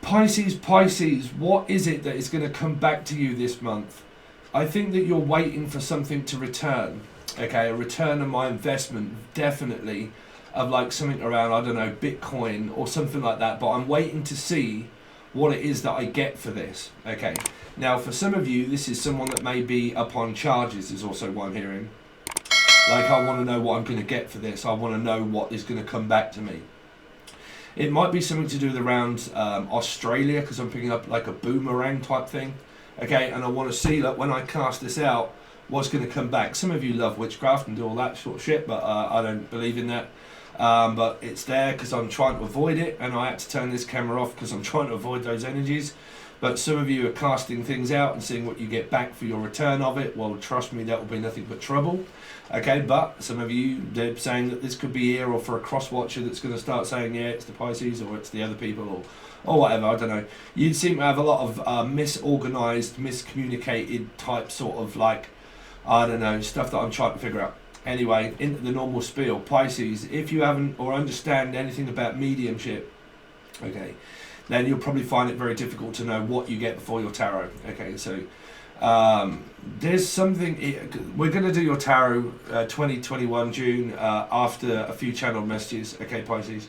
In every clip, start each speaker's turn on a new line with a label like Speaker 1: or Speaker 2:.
Speaker 1: Pisces, what is it that is going to come back to you this month? I think that you're waiting for something to return. Okay, a return of my investment, definitely, of like something around, I don't know, Bitcoin or something like that. But I'm waiting to see what it is that I get for this. Okay, now for some of you, this is someone that may be up on charges, is also what I'm hearing. Like, I want to know what I'm going to get for this. I want to know what is going to come back to me. It might be something to do with around Australia, because I'm picking up like a boomerang type thing. Okay, and I want to see that when I cast this out, what's going to come back. Some of you love witchcraft and do all that sort of shit, but I don't believe in that. But it's there because I'm trying to avoid it, and I had to turn this camera off because I'm trying to avoid those energies. But some of you are casting things out and seeing what you get back for your return of it. Well, trust me, that will be nothing but trouble. Okay, but some of you, they're saying that this could be here, or for a cross-watcher that's going to start saying, yeah, it's the Pisces, or it's the other people, or whatever, I don't know. You seem to have a lot of misorganised, miscommunicated type sort of like, I don't know, stuff that I'm trying to figure out. Anyway, into the normal spiel. Pisces, if you haven't or understand anything about mediumship, okay, then you'll probably find it very difficult to know what you get before your tarot. Okay, so there's something, we're going to do your tarot 2021 June after a few channeled messages. Okay, Pisces.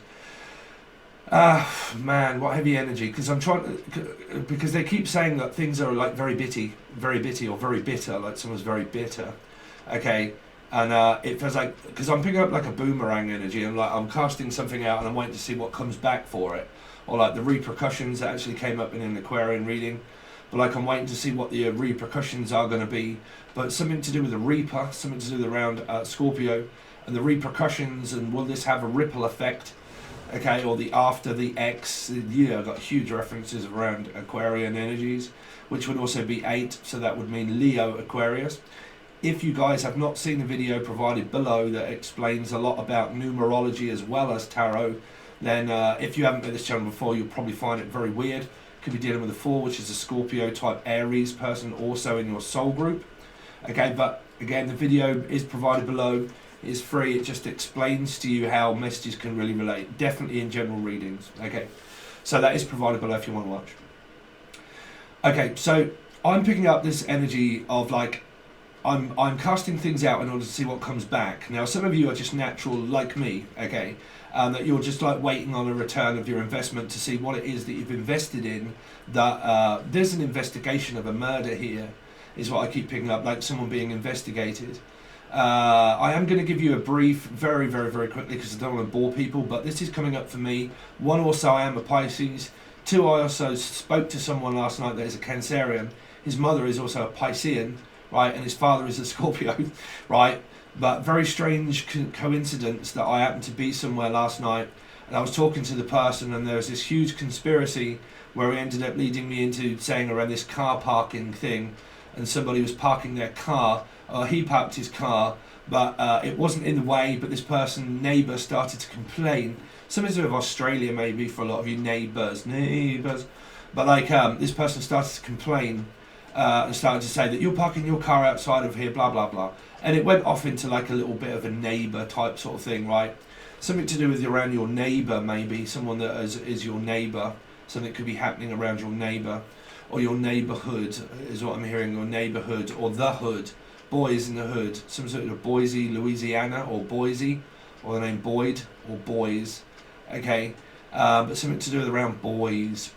Speaker 1: Man, what heavy energy, because I'm trying to, because they keep saying that things are like very bitty or very bitter, like someone's very bitter. Okay, and it feels like, because I'm picking up like a boomerang energy, and like I'm casting something out and I'm waiting to see what comes back for it, or like the repercussions that actually came up in an Aquarian reading, but like I'm waiting to see what the repercussions are going to be. But something to do with the Reaper, something to do with around Scorpio, and the repercussions, and will this have a ripple effect? Okay, or the after the X, yeah, I've got huge references around Aquarian energies, which would also be 8, so that would mean Leo Aquarius. If you guys have not seen the video provided below that explains a lot about numerology as well as tarot, then if you haven't been to this channel before, you'll probably find it very weird. Could be dealing with a 4, which is a Scorpio type Aries person also in your soul group. Okay, but again, the video is provided below. It's free. It just explains to you how messages can really relate, definitely in general readings. Okay, so that is provided below if you want to watch. Okay, so I'm picking up this energy of like, I'm casting things out in order to see what comes back. Now, some of you are just natural like me, okay, that you're just like waiting on a return of your investment to see what it is that you've invested in. That there's an investigation of a murder here, is what I keep picking up, like someone being investigated. I am going to give you a brief very, very, very quickly because I don't want to bore people, but this is coming up for me. 1, also I am a Pisces. 2, I also spoke to someone last night that is a Cancerian. His mother is also a Piscean, right, and his father is a Scorpio, right, but very strange coincidence that I happened to be somewhere last night and I was talking to the person, and there was this huge conspiracy where it ended up leading me into saying around this car parking thing, and somebody was parking their car. He parked his car, but it wasn't in the way, but this person, neighbour, started to complain. Something to do with Australia maybe for a lot of you neighbours. But like this person started to complain and started to say that you're parking your car outside of here, blah, blah, blah. And it went off into like a little bit of a neighbour type sort of thing, right? Something to do with around your neighbour maybe, someone that is your neighbour. Something could be happening around your neighbour or your neighbourhood is what I'm hearing, your neighbourhood or the hood. Boys in the hood, some sort of Boise, Louisiana, or Boise, or the name Boyd, or Boys, okay, but something to do with around boys,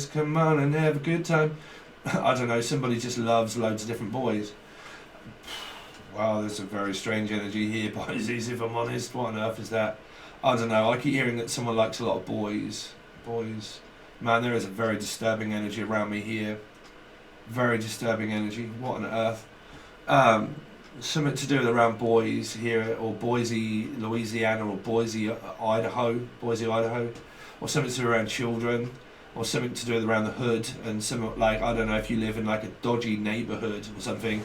Speaker 1: come on and have a good time. I don't know, somebody just loves loads of different boys. Wow, there's a very strange energy here, Pisces, if I'm honest. What on earth is that? I don't know, I keep hearing that someone likes a lot of boys. Man, there is a very disturbing energy around me here. Very disturbing energy. What on earth? Something to do with around boys here, or Boise, Louisiana, or Boise, Idaho, or something to do around children, or something to do with around the hood, and some like, I don't know if you live in like a dodgy neighborhood or something,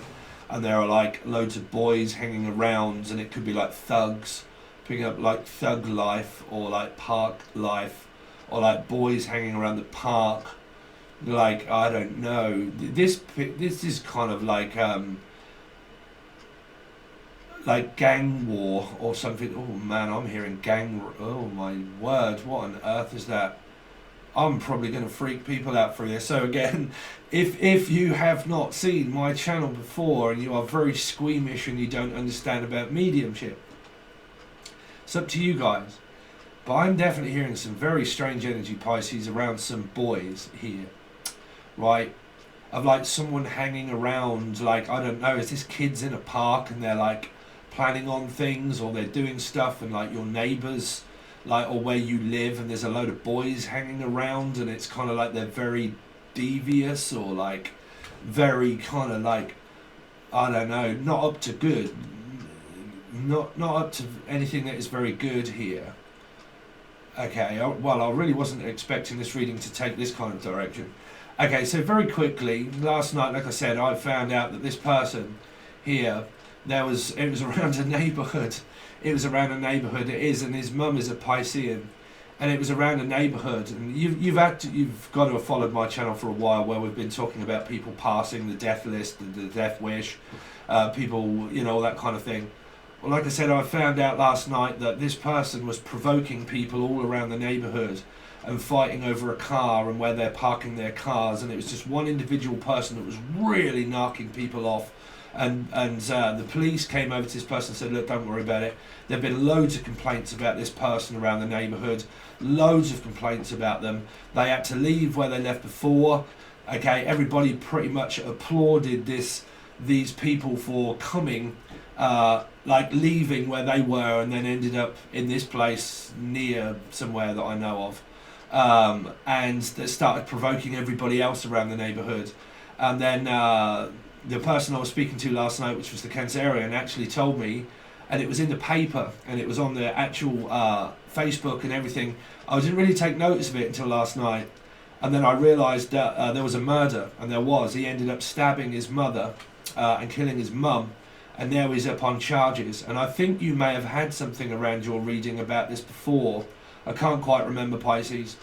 Speaker 1: and there are like loads of boys hanging around, and it could be like thugs, picking up like thug life, or like park life, or like boys hanging around the park. Like, I don't know, this is kind of like gang war or something. Oh man, I'm hearing gang, oh my word, what on earth is that? I'm probably going to freak people out through this. So again, if you have not seen my channel before and you are very squeamish and you don't understand about mediumship, it's up to you guys. But I'm definitely hearing some very strange energy, Pisces, around some boys here, right? Of like someone hanging around, like, I don't know, is this kids in a park and they're like planning on things, or they're doing stuff, and like your neighbours, like, or where you live, and there's a load of boys hanging around, and it's kind of like they're very devious, or like very kind of like, I don't know, not up to good, not up to anything that is very good here. Okay, well, I really wasn't expecting this reading to take this kind of direction. Okay, so very quickly, last night, like I said, I found out that this person here, it was around a neighbourhood. It was around a neighbourhood. It is, and his mum is a Piscean, and it was around a neighbourhood. And you've got to have followed my channel for a while, where we've been talking about people passing the death list, the death wish, people, you know, all that kind of thing. Well, like I said, I found out last night that this person was provoking people all around the neighbourhood and fighting over a car and where they're parking their cars, and it was just one individual person that was really knocking people off. And the police came over to this person and said, look, don't worry about it. There have been loads of complaints about this person around the neighbourhood, loads of complaints about them. They had to leave where they left before. Okay, everybody pretty much applauded these people for coming, like leaving where they were, and then ended up in this place near somewhere that I know of, and that started provoking everybody else around the neighbourhood. And then the person I was speaking to last night, which was the Cancerian, actually told me, and it was in the paper, and it was on the actual Facebook and everything. I didn't really take notice of it until last night, and then I realised that there was a murder, and there was. He ended up stabbing his mother and killing his mum, and now he's up on charges. And I think you may have had something around your reading about this before. I can't quite remember, Pisces.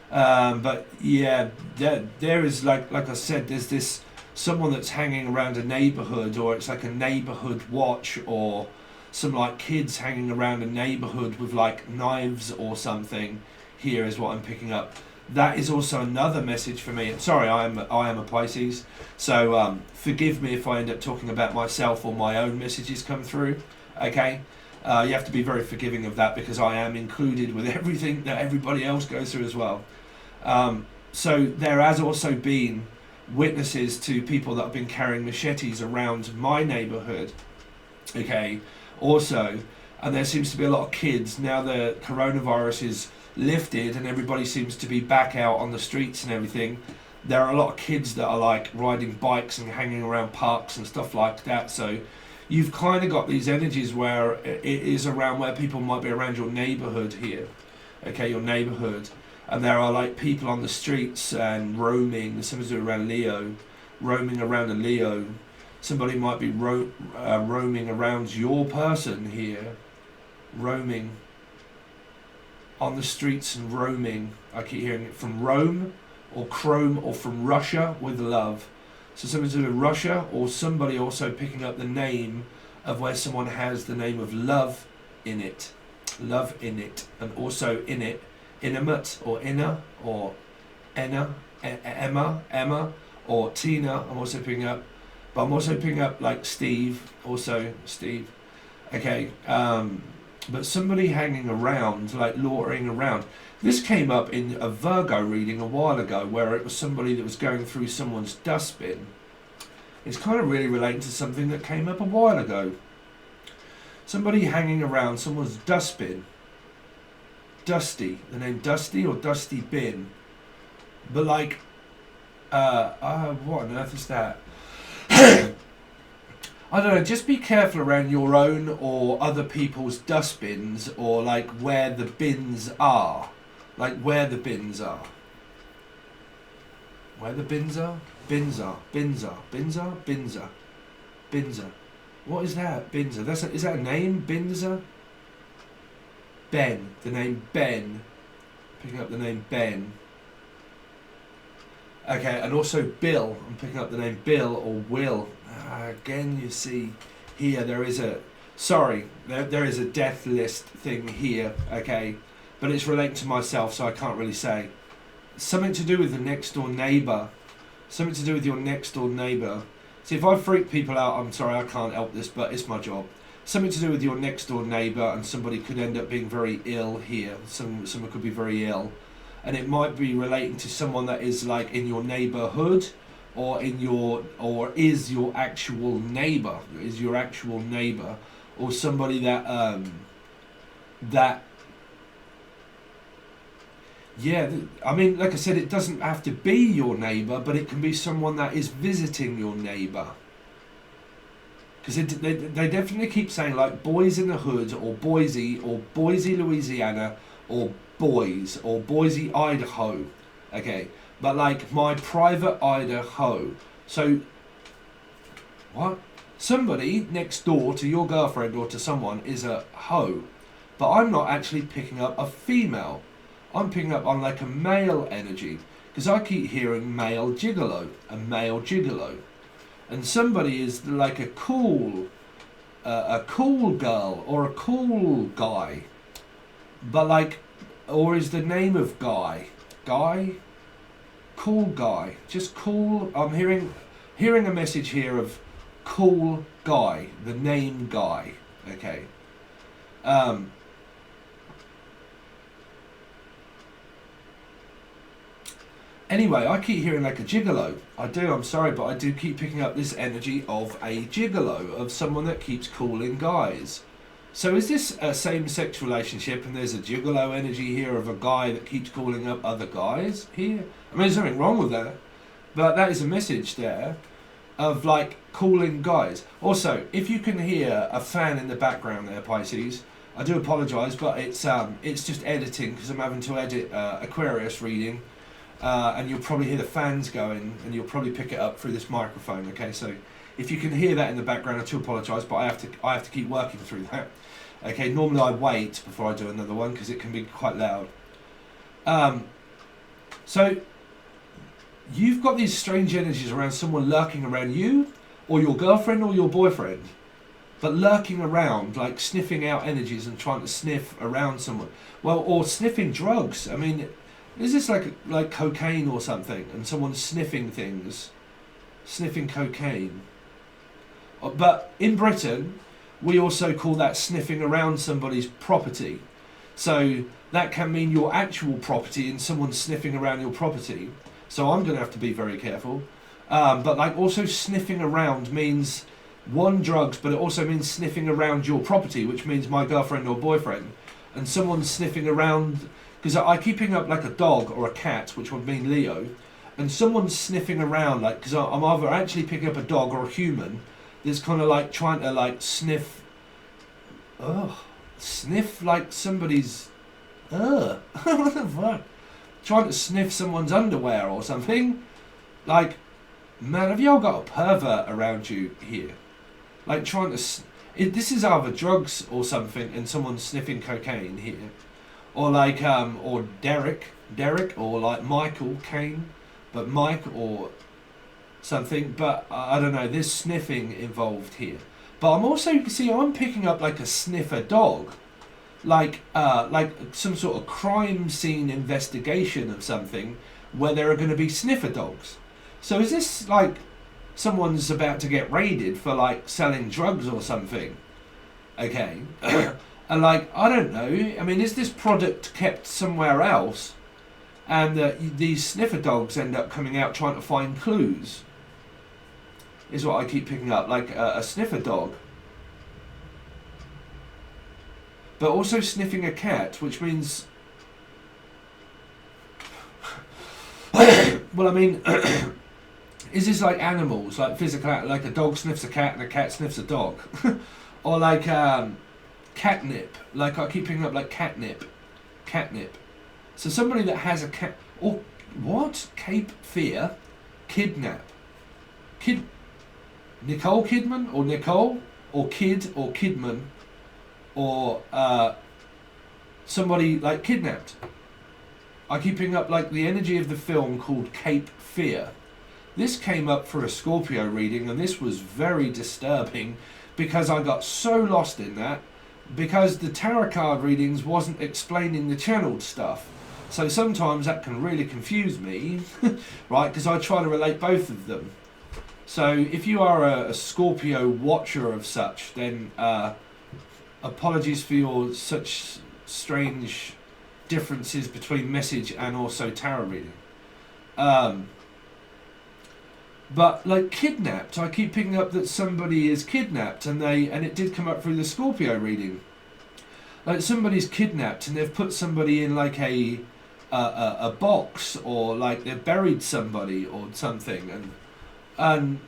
Speaker 1: But yeah, there is, like I said, there's this someone that's hanging around a neighbourhood, or it's like a neighbourhood watch, or some like kids hanging around a neighbourhood with like knives or something. Here is what I'm picking up. That is also another message for me. Sorry, I am a Pisces, so forgive me if I end up talking about myself or my own messages come through. Okay, you have to be very forgiving of that, because I am included with everything that everybody else goes through as well. So there has also been witnesses to people that have been carrying machetes around my neighbourhood. Okay, also, and there seems to be a lot of kids now. The coronavirus is lifted and everybody seems to be back out on the streets and everything. There are a lot of kids that are like riding bikes and hanging around parks and stuff like that. So you've kind of got these energies where it is around where people might be around your neighbourhood here. Okay, your neighbourhood. And there are like people on the streets and roaming. Somebody's around Leo, roaming around a Leo. Somebody might be roaming around your person here, roaming on the streets and roaming. I keep hearing it from Rome or Chrome, or from Russia with love. So somebody's in Russia, or somebody also picking up the name of where someone has the name of love in it. Love in it. And also in it, intimate or inner or Enna, Emma or Tina. I'm also picking up, but I'm also picking up like Steve, also Steve. Okay, but somebody hanging around, like loitering around. This came up in a Virgo reading a while ago, where it was somebody that was going through someone's dustbin. It's kind of really relating to something that came up a while ago. Somebody hanging around someone's dustbin. Dusty, the name Dusty or Dusty Bin. But like, what on earth is that? I don't know, just be careful around your own or other people's dustbins, or like where the bins are. Like where the bins are. Where the bins are? Bins are. Bins are. Bins are? Bins are. Bins are. What is that? Bins are. Is that a name? Bins are? Ben. The name Ben. Picking up the name Ben. Okay, and also Bill. I'm picking up the name Bill or Will. Again, you see here there is a, there is a death list thing here, okay, but it's relating to myself, so I can't really say. something to do with the next door neighbour. Something to do with your next door neighbour. See, if I freak people out, I'm sorry, I can't help this, but it's my job. Something to do with your next door neighbour, and somebody could end up being very ill here. Someone could be very ill, and it might be relating to someone that is like in your neighbourhood, or is your actual neighbour, or somebody that yeah, I mean, like I said, it doesn't have to be your neighbour, but it can be someone that is visiting your neighbour. Because they definitely keep saying like boys in the hood, or Boise, Louisiana, or Boise, Idaho. Okay, but like my private Idaho. So, what? Somebody next door to your girlfriend or to someone is a hoe, but I'm not actually picking up a female. I'm picking up on like a male energy, because I keep hearing male gigolo, a male gigolo, and somebody is like a cool girl or a cool guy, but like, or is the name of cool guy, just cool. I'm hearing a message here of cool guy, the name guy. Okay. Anyway, I keep hearing like a gigolo. I do, I'm sorry, but I do keep picking up this energy of a gigolo, of someone that keeps calling guys. So is this a same-sex relationship, and there's a gigolo energy here of a guy that keeps calling up other guys here? I mean, there's nothing wrong with that, but that is a message there of like calling guys. Also, if you can hear a fan in the background there, Pisces, I do apologise, but it's just editing, because I'm having to edit Aquarius reading. And you'll probably hear the fans going, and you'll probably pick it up through this microphone. Okay, so if you can hear that in the background, I do apologise, but I have to keep working through that. Okay, normally I wait before I do another one, because it can be quite loud. So you've got these strange energies around someone lurking around you, or your girlfriend, or your boyfriend, but lurking around, like sniffing out energies and trying to sniff around someone. Well, or sniffing drugs. I mean, is this like cocaine or something, and someone's sniffing things, sniffing cocaine? But in Britain, we also call that sniffing around somebody's property. So that can mean your actual property and someone sniffing around your property. So I'm going to have to be very careful. But like also sniffing around means one, drugs, but it also means sniffing around your property, which means my girlfriend or boyfriend, and someone's sniffing around. Because I keep picking up like a dog or a cat, which would mean Leo, and someone's sniffing around, like, because I'm either actually picking up a dog or a human that's kind of like trying to like sniff like somebody's, what the fuck? Trying to sniff someone's underwear or something. Like, man, have you all got a pervert around you here? Like trying to, this is either drugs or something, and someone's sniffing cocaine here. Or like, or Derek, or like Michael Caine, but Mike or something. But I don't know. There's sniffing involved here. But I'm also, I'm picking up like a sniffer dog, like some sort of crime scene investigation of something where there are going to be sniffer dogs. So is this like someone's about to get raided for like selling drugs or something? Okay. And like, I don't know, I mean, is this product kept somewhere else, and these sniffer dogs end up coming out trying to find clues? Is what I keep picking up, like a sniffer dog. But also sniffing a cat, which means... well, I mean, is this like animals, like physical, like a dog sniffs a cat and a cat sniffs a dog? Or like... catnip, like I keep picking up like catnip. So somebody that has a cat, or what? Cape Fear, kidnap, Nicole Kidman, or Nicole, or Kid, or Kidman, or somebody like kidnapped. I keep picking up like the energy of the film called Cape Fear. This came up for a Scorpio reading, and this was very disturbing because I got so lost in that. Because the tarot card readings wasn't explaining the channeled stuff. So sometimes that can really confuse me, right? Because I try to relate both of them. So if you are a Scorpio watcher of such, then apologies for your such strange differences between message and also tarot reading. But like kidnapped, I keep picking up that somebody is kidnapped, and it did come up through the Scorpio reading. Like somebody's kidnapped and they've put somebody in like a box, or like they've buried somebody or something, and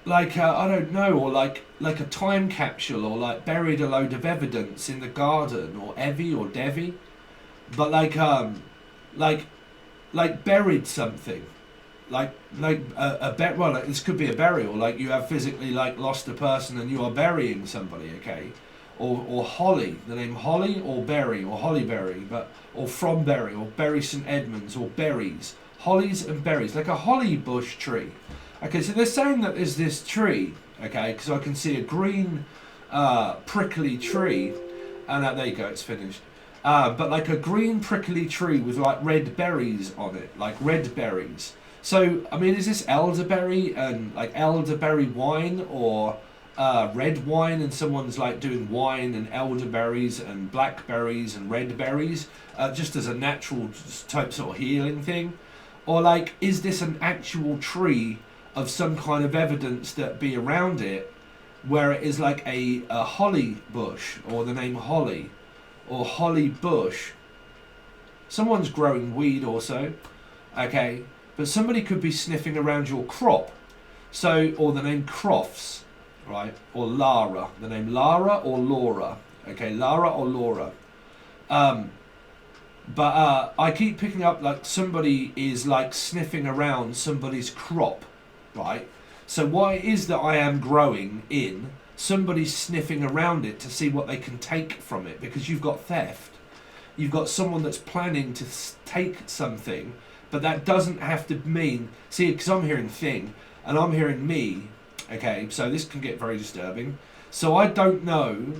Speaker 1: like I don't know, or like a time capsule, or like buried a load of evidence in the garden, or Evie or Devi, but like buried something, like well, like, this could be a burial, like you have physically like lost a person and you are burying somebody, okay, or Holly, the name Holly or Berry or Hollyberry, or from Berry or Bury St Edmunds or berries, hollies and berries, like a holly bush tree. Okay, so they're saying that there's this tree, okay, because I can see a green prickly tree, and there you go, it's finished. But like a green prickly tree with like red berries on it, like red berries. So, I mean, is this elderberry and like elderberry wine, or red wine, and someone's like doing wine and elderberries and blackberries and red berries, just as a natural type sort of healing thing? Or like, is this an actual tree of some kind of evidence that be around it, where it is like a holly bush, or the name Holly, or holly bush? Someone's growing weed also, okay, but somebody could be sniffing around your crop. So, or the name Crofts, right, or Lara, the name Lara or Laura, okay, Lara or Laura. But I keep picking up like somebody is like sniffing around somebody's crop, right? So what it is that I am growing in, somebody's sniffing around it to see what they can take from it, because you've got theft. You've got someone that's planning to take something, but that doesn't have to mean, see, because I'm hearing thing and I'm hearing me, okay, so this can get very disturbing. So I don't know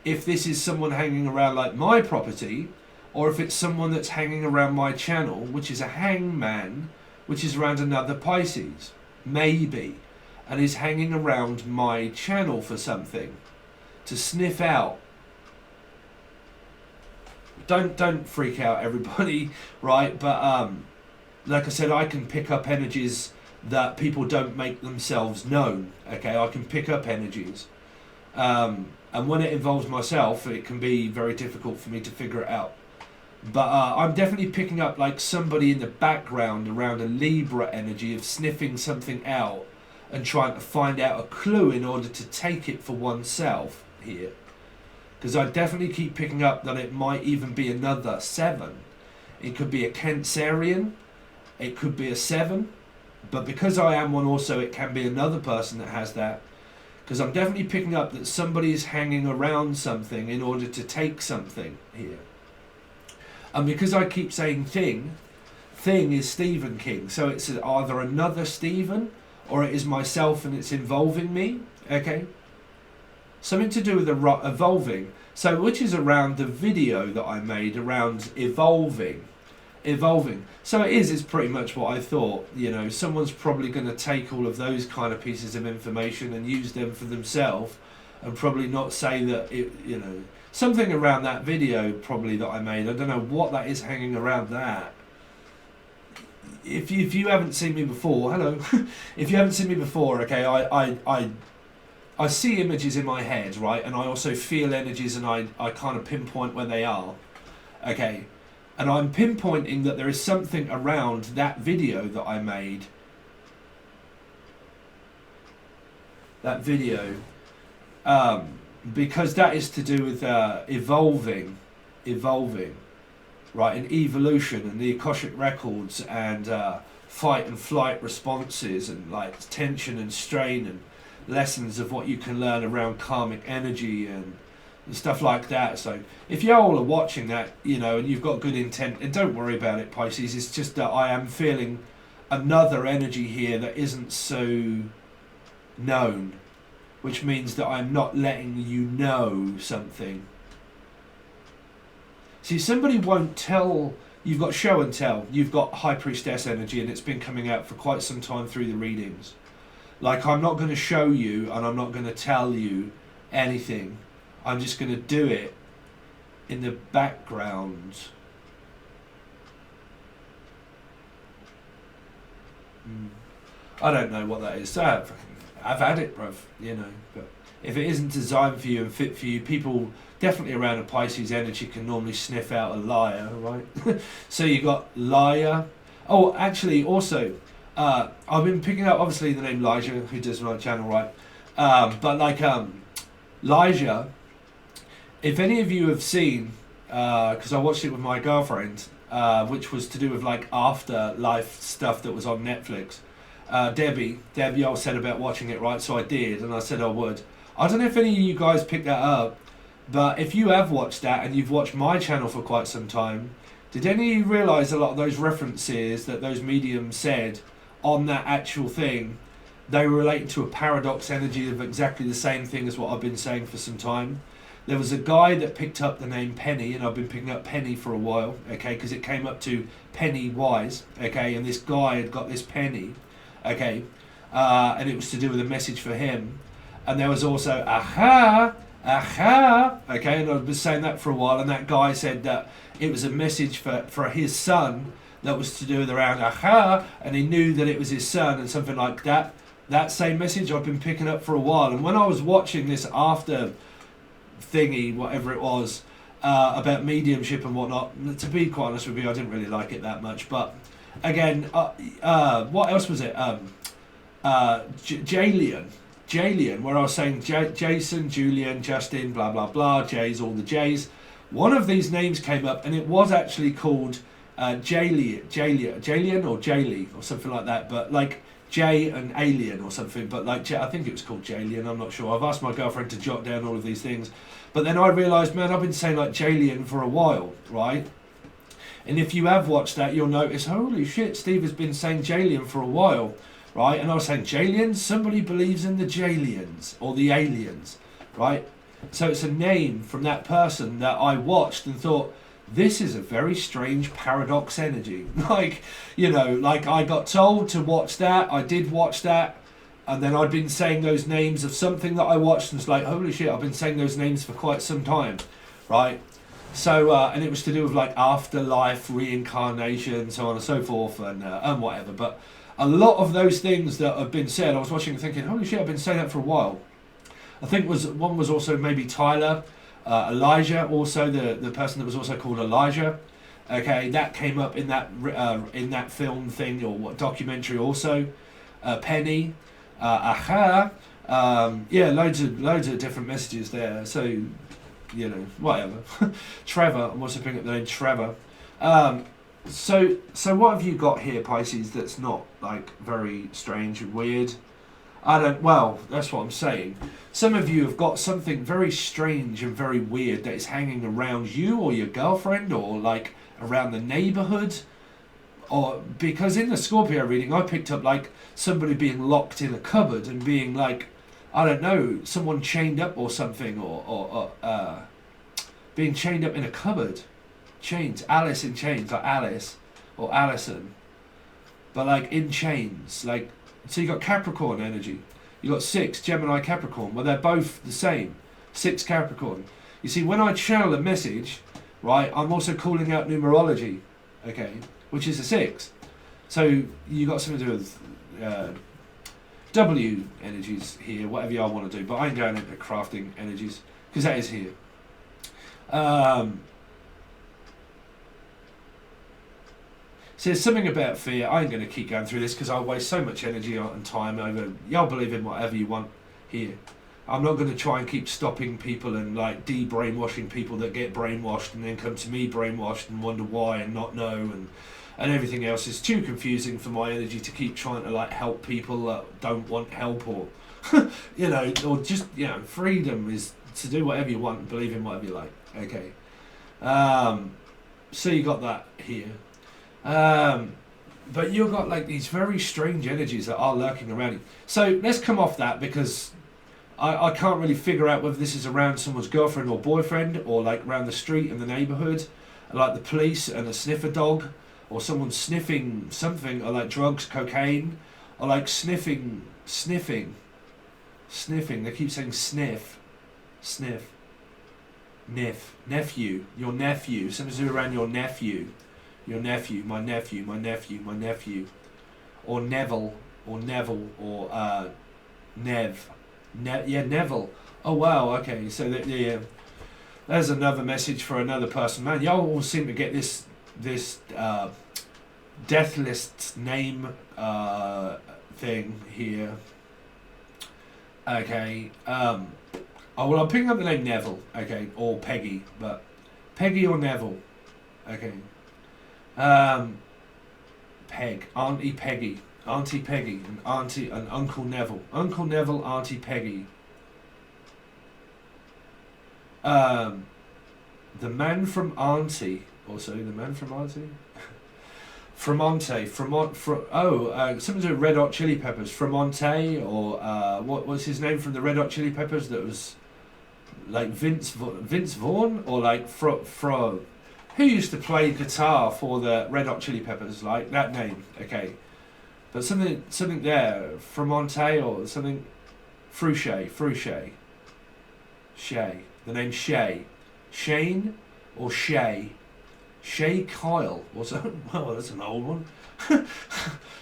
Speaker 1: if this is someone hanging around like my property, or if it's someone that's hanging around my channel, which is a hangman, which is around another Pisces, maybe, and is hanging around my channel for something to sniff out. Don't freak out, everybody, right? But like I said, I can pick up energies that people don't make themselves known. Okay, I can pick up energies, and when it involves myself, it can be very difficult for me to figure it out. But I'm definitely picking up like somebody in the background around a Libra energy of sniffing something out and trying to find out a clue in order to take it for oneself here. Because I definitely keep picking up that it might even be another 7. It could be a Cancerian, it could be a 7, but because I am one also, it can be another person that has that. Because I'm definitely picking up that somebody is hanging around something in order to take something here. And because I keep saying thing is Stephen King. So it's either another Stephen, or it is myself and it's involving me, okay? Something to do with evolving. So which is around the video that I made around evolving. So it's pretty much what I thought. You know, someone's probably going to take all of those kind of pieces of information and use them for themselves, and probably not say that it, you know, something around that video probably that I made. I don't know what that is hanging around that. If you haven't seen me before, hello. If you haven't seen me before, okay, I see images in my head, right, and I also feel energies, and I kind of pinpoint where they are, okay, and I'm pinpointing that there is something around that video that I made, that video, because that is to do with evolving, right, and evolution and the Akashic records and fight and flight responses and like tension and strain and lessons of what you can learn around karmic energy and stuff like that. So if you all are watching that, you know, and you've got good intent, and don't worry about it, Pisces, it's just that I am feeling another energy here that isn't so known, which means that I'm not letting you know something. See, somebody won't tell. You've got show and tell. You've got High Priestess energy, and it's been coming out for quite some time through the readings. Like, I'm not going to show you, and I'm not going to tell you anything. I'm just going to do it in the background. I don't know what that is. I've had it, bruv, you know. But if it isn't designed for you and fit for you, people definitely around a Pisces energy can normally sniff out a liar, right? So you got liar. Oh, actually, also, I've been picking up, obviously, the name Elijah, who does my channel, right? But like, Elijah, if any of you have seen, because I watched it with my girlfriend, which was to do with like afterlife stuff that was on Netflix. Debbie all said about watching it, right? So I did, and I said I would. I don't know if any of you guys picked that up, but if you have watched that and you've watched my channel for quite some time, did any of you realise a lot of those references that those mediums said on that actual thing, they were relating to a paradox energy of exactly the same thing as what I've been saying for some time? There was a guy that picked up the name Penny, and I've been picking up Penny for a while, okay, because it came up to Penny Wise, okay, and this guy had got this penny, okay, and it was to do with a message for him. And there was also aha, okay, and I've been saying that for a while, and that guy said that it was a message for his son that was to do with around aha, and he knew that it was his son and something like that. That same message I've been picking up for a while, and when I was watching this after thingy, whatever it was, about mediumship and whatnot, to be quite honest with you, I didn't really like it that much. But again, what else was it? Jalian, where I was saying Jason, Julian, Justin, blah blah blah, J's, all the J's. One of these names came up, and it was actually called Jalian or Jaylee or something like that, but like J and Alien or something, but like I think it was called Jalian, I'm not sure. I've asked my girlfriend to jot down all of these things, but then I realised, man, I've been saying like Jalian for a while, right? And if you have watched that, you'll notice, holy shit, Steve has been saying Jalian for a while, right? And I was saying Jalians, somebody believes in the Jalians or the aliens, right? So it's a name from that person that I watched and thought, this is a very strange paradox energy. Like, you know, like I got told to watch that, I did watch that, and then I'd been saying those names of something that I watched, and it's like, holy shit, I've been saying those names for quite some time, right? So, and it was to do with like afterlife, reincarnation, so on and so forth, and whatever. But a lot of those things that have been said, I was watching and thinking, holy shit, I've been saying that for a while. I think one was also maybe Tyler, Elijah, also the person that was also called Elijah. Okay, that came up in that film thing or what documentary also. Penny, aha, yeah, loads of different messages there. So, you know, whatever. Trevor, I'm also picking up the name Trevor. So what have you got here, Pisces, that's not like very strange and weird? Well, that's what I'm saying. Some of you have got something very strange and very weird that is hanging around you or your girlfriend or like around the neighborhood. Or because in the Scorpio reading, I picked up like somebody being locked in a cupboard and being like, I don't know, someone chained up or something, or being chained up in a cupboard. Chains, Alice in chains, like Alice or Alison. But like in chains, like. So you got Capricorn energy. You got 6 Gemini Capricorn. Well, they're both the same. 6 Capricorn. You see, when I channel a message, right, I'm also calling out numerology, okay, which is a 6. So you got something to do with W energies here, whatever y'all want to do. But I ain't going into crafting energies because that is here. So there's something about fear. I ain't going to keep going through this because I'll waste so much energy and time over. Y'all believe in whatever you want here. I'm not going to try and keep stopping people and like de-brainwashing people that get brainwashed and then come to me brainwashed and wonder why and not know and everything else. Is too confusing for my energy to keep trying to like help people that don't want help or, you know, or just, you know, freedom is to do whatever you want and believe in whatever you like. Okay. So you got that here. But you've got like these very strange energies that are lurking around you. So let's come off that because I can't really figure out whether this is around someone's girlfriend or boyfriend or like around the street in the neighborhood. like the police and a sniffer dog, or someone sniffing something, or like drugs, cocaine, or like sniffing. They keep saying sniff, nephew, your nephew. Something's around your nephew, my nephew, or Neville, or Neville. Oh wow, okay. So there's another message for another person. Man, y'all all seem to get this death list name thing here. Okay. Oh well, I'm picking up the name Neville. Okay, or Peggy, but Peggy or Neville. Okay. Auntie Peggy, and Uncle Neville, Auntie Peggy. The man from Auntie, also the man from Auntie. Something to do with Red Hot Chili Peppers. Fremonte, or what was his name from the Red Hot Chili Peppers? That was like Vince Vaughn, or like Fro. Who used to play guitar for the Red Hot Chili Peppers? Like that name, okay. But something there, Fremonte or something, Fruche. Shay. The name Shay. Shane or Shay. Shay Kyle. Also, well, that's an old one.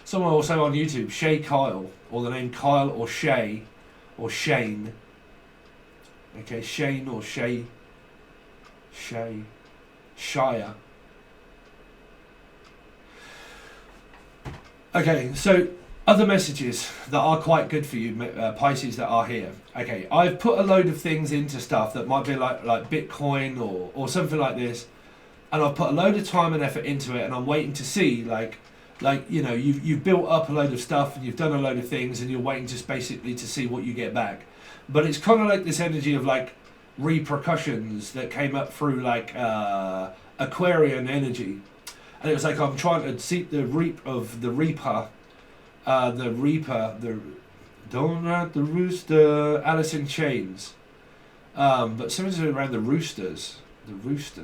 Speaker 1: Someone also on YouTube, Shay Kyle, or the name Kyle or Shay, or Shane. Okay, Shane or Shay. Shire. Okay, so other messages that are quite good for you, Pisces, that are here. Okay, I've put a load of things into stuff that might be like Bitcoin or something like this, and I've put a load of time and effort into it, and I'm waiting to see like you know, you've built up a load of stuff and you've done a load of things, and you're waiting just basically to see what you get back. But it's kind of like this energy of like repercussions that came up through like Aquarian energy, and it was like I'm trying to seek the reaper, the donut, the rooster, Alice in Chains, but something's around the roosters, rooster,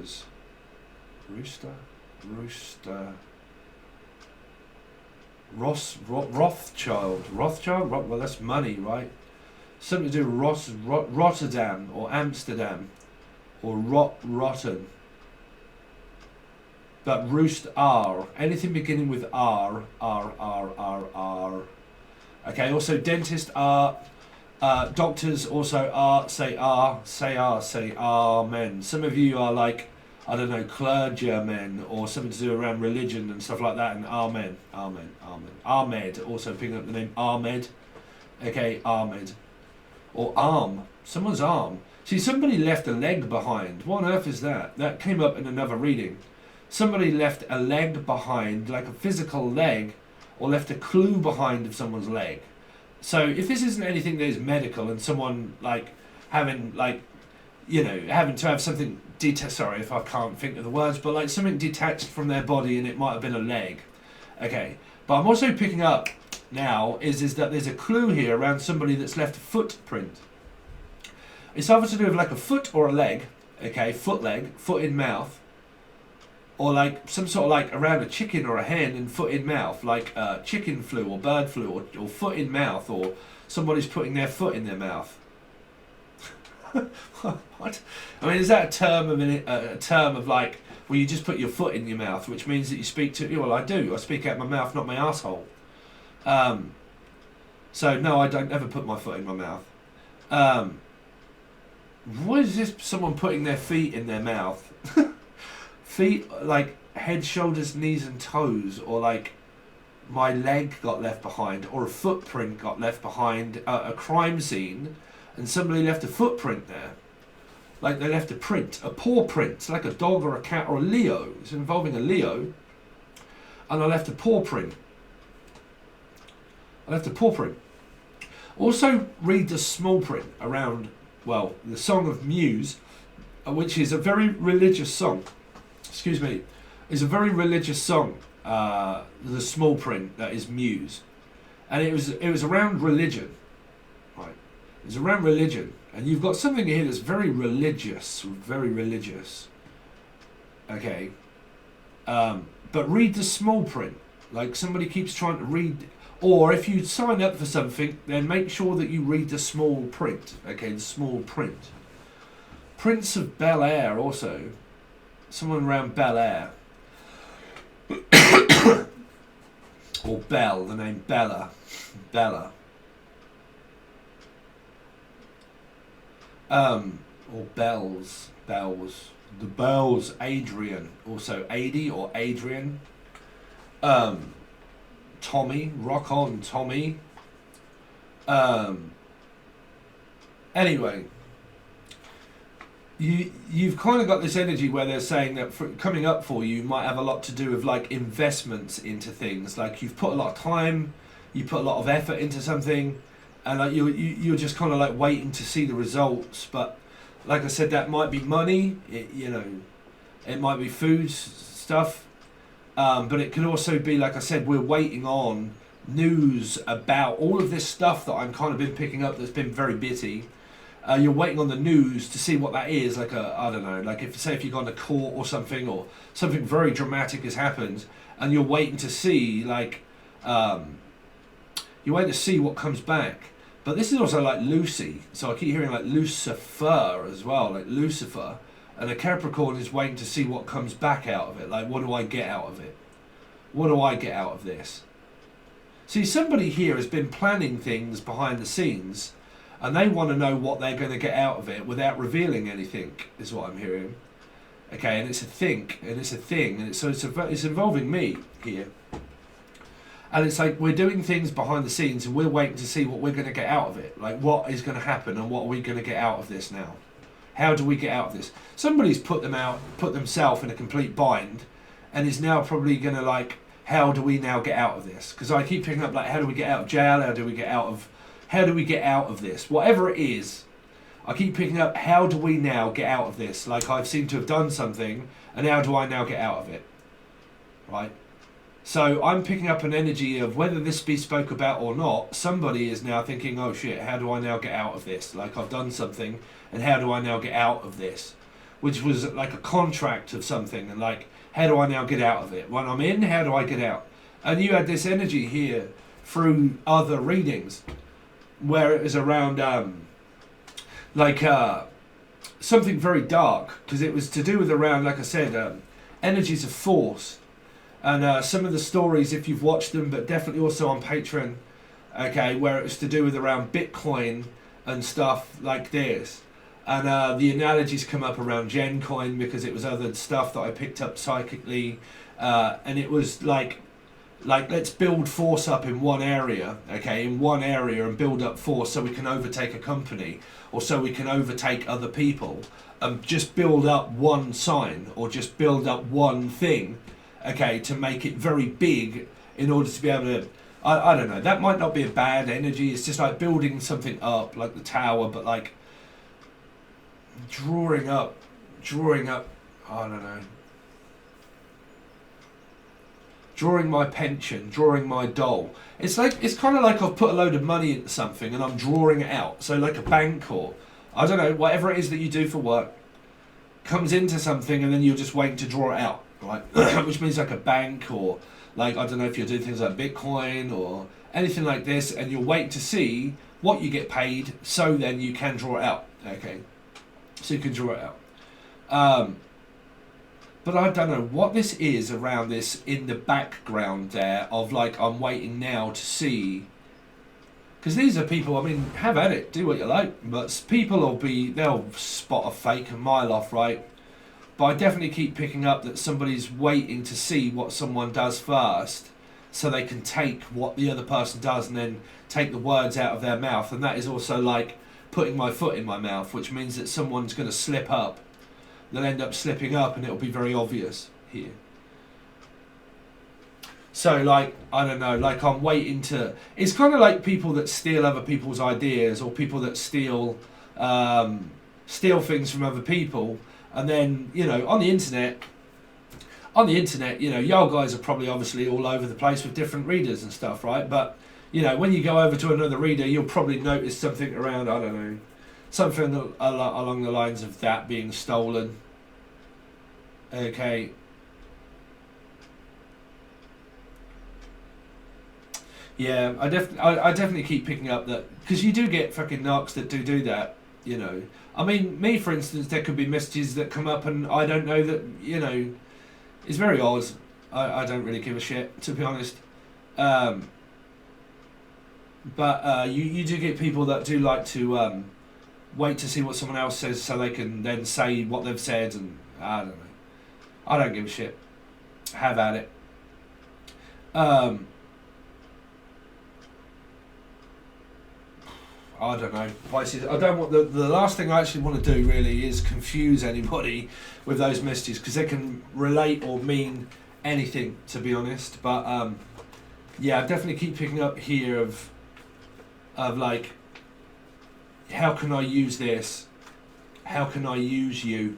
Speaker 1: Rothschild, well that's money, right? Something to do with Rotterdam or Amsterdam or Rotten. But roost R, anything beginning with R. Okay, also dentist R, doctors also R, say amen. Some of you are like, I don't know, clergymen or something to do around religion and stuff like that, and amen. Ahmed, also picking up the name Ahmed. Okay, Ahmed. Or arm, someone's arm. See, somebody left a leg behind. What on earth is that? That came up in another reading. Somebody left a leg behind, like a physical leg, or left a clue behind of someone's leg. So if this isn't anything that is medical, and someone like having like, you know, having to have something sorry if I can't think of the words, but like something detached from their body, and it might have been a leg. Okay, but I'm also picking up now is that there's a clue here around somebody that's left a footprint. It's either to do with like a foot or a leg. Okay, foot in mouth, or like some sort of like around a chicken or a hen and foot in mouth, like chicken flu or bird flu, or foot in mouth, or somebody's putting their foot in their mouth. What? I mean, is that a term of like, well, you just put your foot in your mouth, which means that you speak to? Well, I do. I speak out my mouth, not my asshole. So no, I don't ever put my foot in my mouth. What is this? Someone putting their feet in their mouth? Feet like head, shoulders, knees and toes, or like my leg got left behind, or a footprint got left behind a crime scene, and somebody left a footprint there. Like they left a print, a paw print, like a dog or a cat or a Leo. It's involving a Leo. And I left a paw print. Also read the small print around, well, the Song of Muse, which is a very religious song. Excuse me. It's a very religious song, the small print that is Muse. And it was around religion. Right. It was around religion. And you've got something here that's very religious. Okay. But read the small print. Like somebody keeps trying to read, or if you sign up for something, then make sure that you read the small print. Okay, the small print. Prince of Bel Air also. Someone around Bel Air. Or Belle, the name Bella. Bella. Or Bells. Bells. The Bells, Adrian. Also Adi or Adrian. Tommy. Rock on, Tommy. Anyway. You've kind of got this energy where they're saying that coming up for you might have a lot to do with like investments into things. Like you've put a lot of time, you put a lot of effort into something, and like you're just kind of like waiting to see the results. But like I said, that might be money. It might be food stuff, but it could also be, like I said, we're waiting on news about all of this stuff that I'm kind of been picking up that's been very bitty. You're waiting on the news to see what that is, like I don't know, like if you've gone to court or something very dramatic has happened, and you're waiting to see you're waiting to see what comes back. But this is also like Lucy, so I keep hearing like Lucifer as well, like Lucifer, and a Capricorn is waiting to see what comes back out of it. Like, what do I get out of it? What do I get out of this? See, somebody here has been planning things behind the scenes, and they want to know what they're going to get out of it without revealing anything, is what I'm hearing. Okay, and it's a thing, and it's involving me here. And it's like we're doing things behind the scenes, and we're waiting to see what we're going to get out of it. Like, what is going to happen, and what are we going to get out of this now? How do we get out of this? Somebody's put themselves in a complete bind, and is now probably going to like, how do we now get out of this? Because I keep picking up like, how do we get out of jail? How do we get out of this? Whatever it is, I keep picking up, how do we now get out of this? Like, I've seemed to have done something, and how do I now get out of it? Right? So I'm picking up an energy of, whether this be spoke about or not, somebody is now thinking, oh shit, how do I now get out of this? Like, I've done something, and how do I now get out of this? Which was like a contract of something, and like, how do I now get out of it? When I'm in, how do I get out? And you had this energy here through other readings, where it was around something very dark, because it was to do with around, like I said, energies of force. And some of the stories, if you've watched them, but definitely also on Patron, okay, where it was to do with around Bitcoin and stuff like this. And the analogies come up around Gencoin, because it was other stuff that I picked up psychically, and it was like let's build force up in one area, okay, and build up force so we can overtake a company, or so we can overtake other people, and just build up one sign, or just build up one thing, okay, to make it very big in order to be able to, I don't know, that might not be a bad energy. It's just like building something up, like the tower, but like drawing up, I don't know, drawing my pension, drawing my doll. It's kind of like I've put a load of money into something and I'm drawing it out. So like a bank, or I don't know, whatever it is that you do for work comes into something, and then you're just waiting to draw it out, right? Which means like a bank, or like, I don't know if you're doing things like Bitcoin or anything like this, and you're waiting to see what you get paid, so then you can draw it out, okay? So you can draw it out. But I don't know what this is around this in the background there of like, I'm waiting now to see. Because these are people, I mean, have at it, do what you like. But people they'll spot a fake a mile off, right? But I definitely keep picking up that somebody's waiting to see what someone does first, so they can take what the other person does and then take the words out of their mouth. And that is also like putting my foot in my mouth, which means that someone's going to slip up. They'll end up slipping up, and it'll be very obvious here. So like, I don't know, like I'm waiting to, it's kind of like people that steal other people's ideas, or people that steal things from other people. And then, you know, on the internet, you know, y'all guys are probably obviously all over the place with different readers and stuff, right? But, you know, when you go over to another reader, you'll probably notice something around, I don't know, something along the lines of that being stolen. Okay. Yeah, I definitely keep picking up that, because you do get fucking narcs that do that, you know. I mean, me for instance, there could be messages that come up and I don't know that, you know, it's very odd. I don't really give a shit, to be honest. Um, but you do get people that do like to wait to see what someone else says so they can then say what they've said, and I don't know. I don't give a shit. Have at it. Um, I don't know. Pisces. I don't want the last thing I actually want to do really is confuse anybody with those messages, because they can relate or mean anything, to be honest. But yeah, I definitely keep picking up here of like, how can I use this? How can I use you?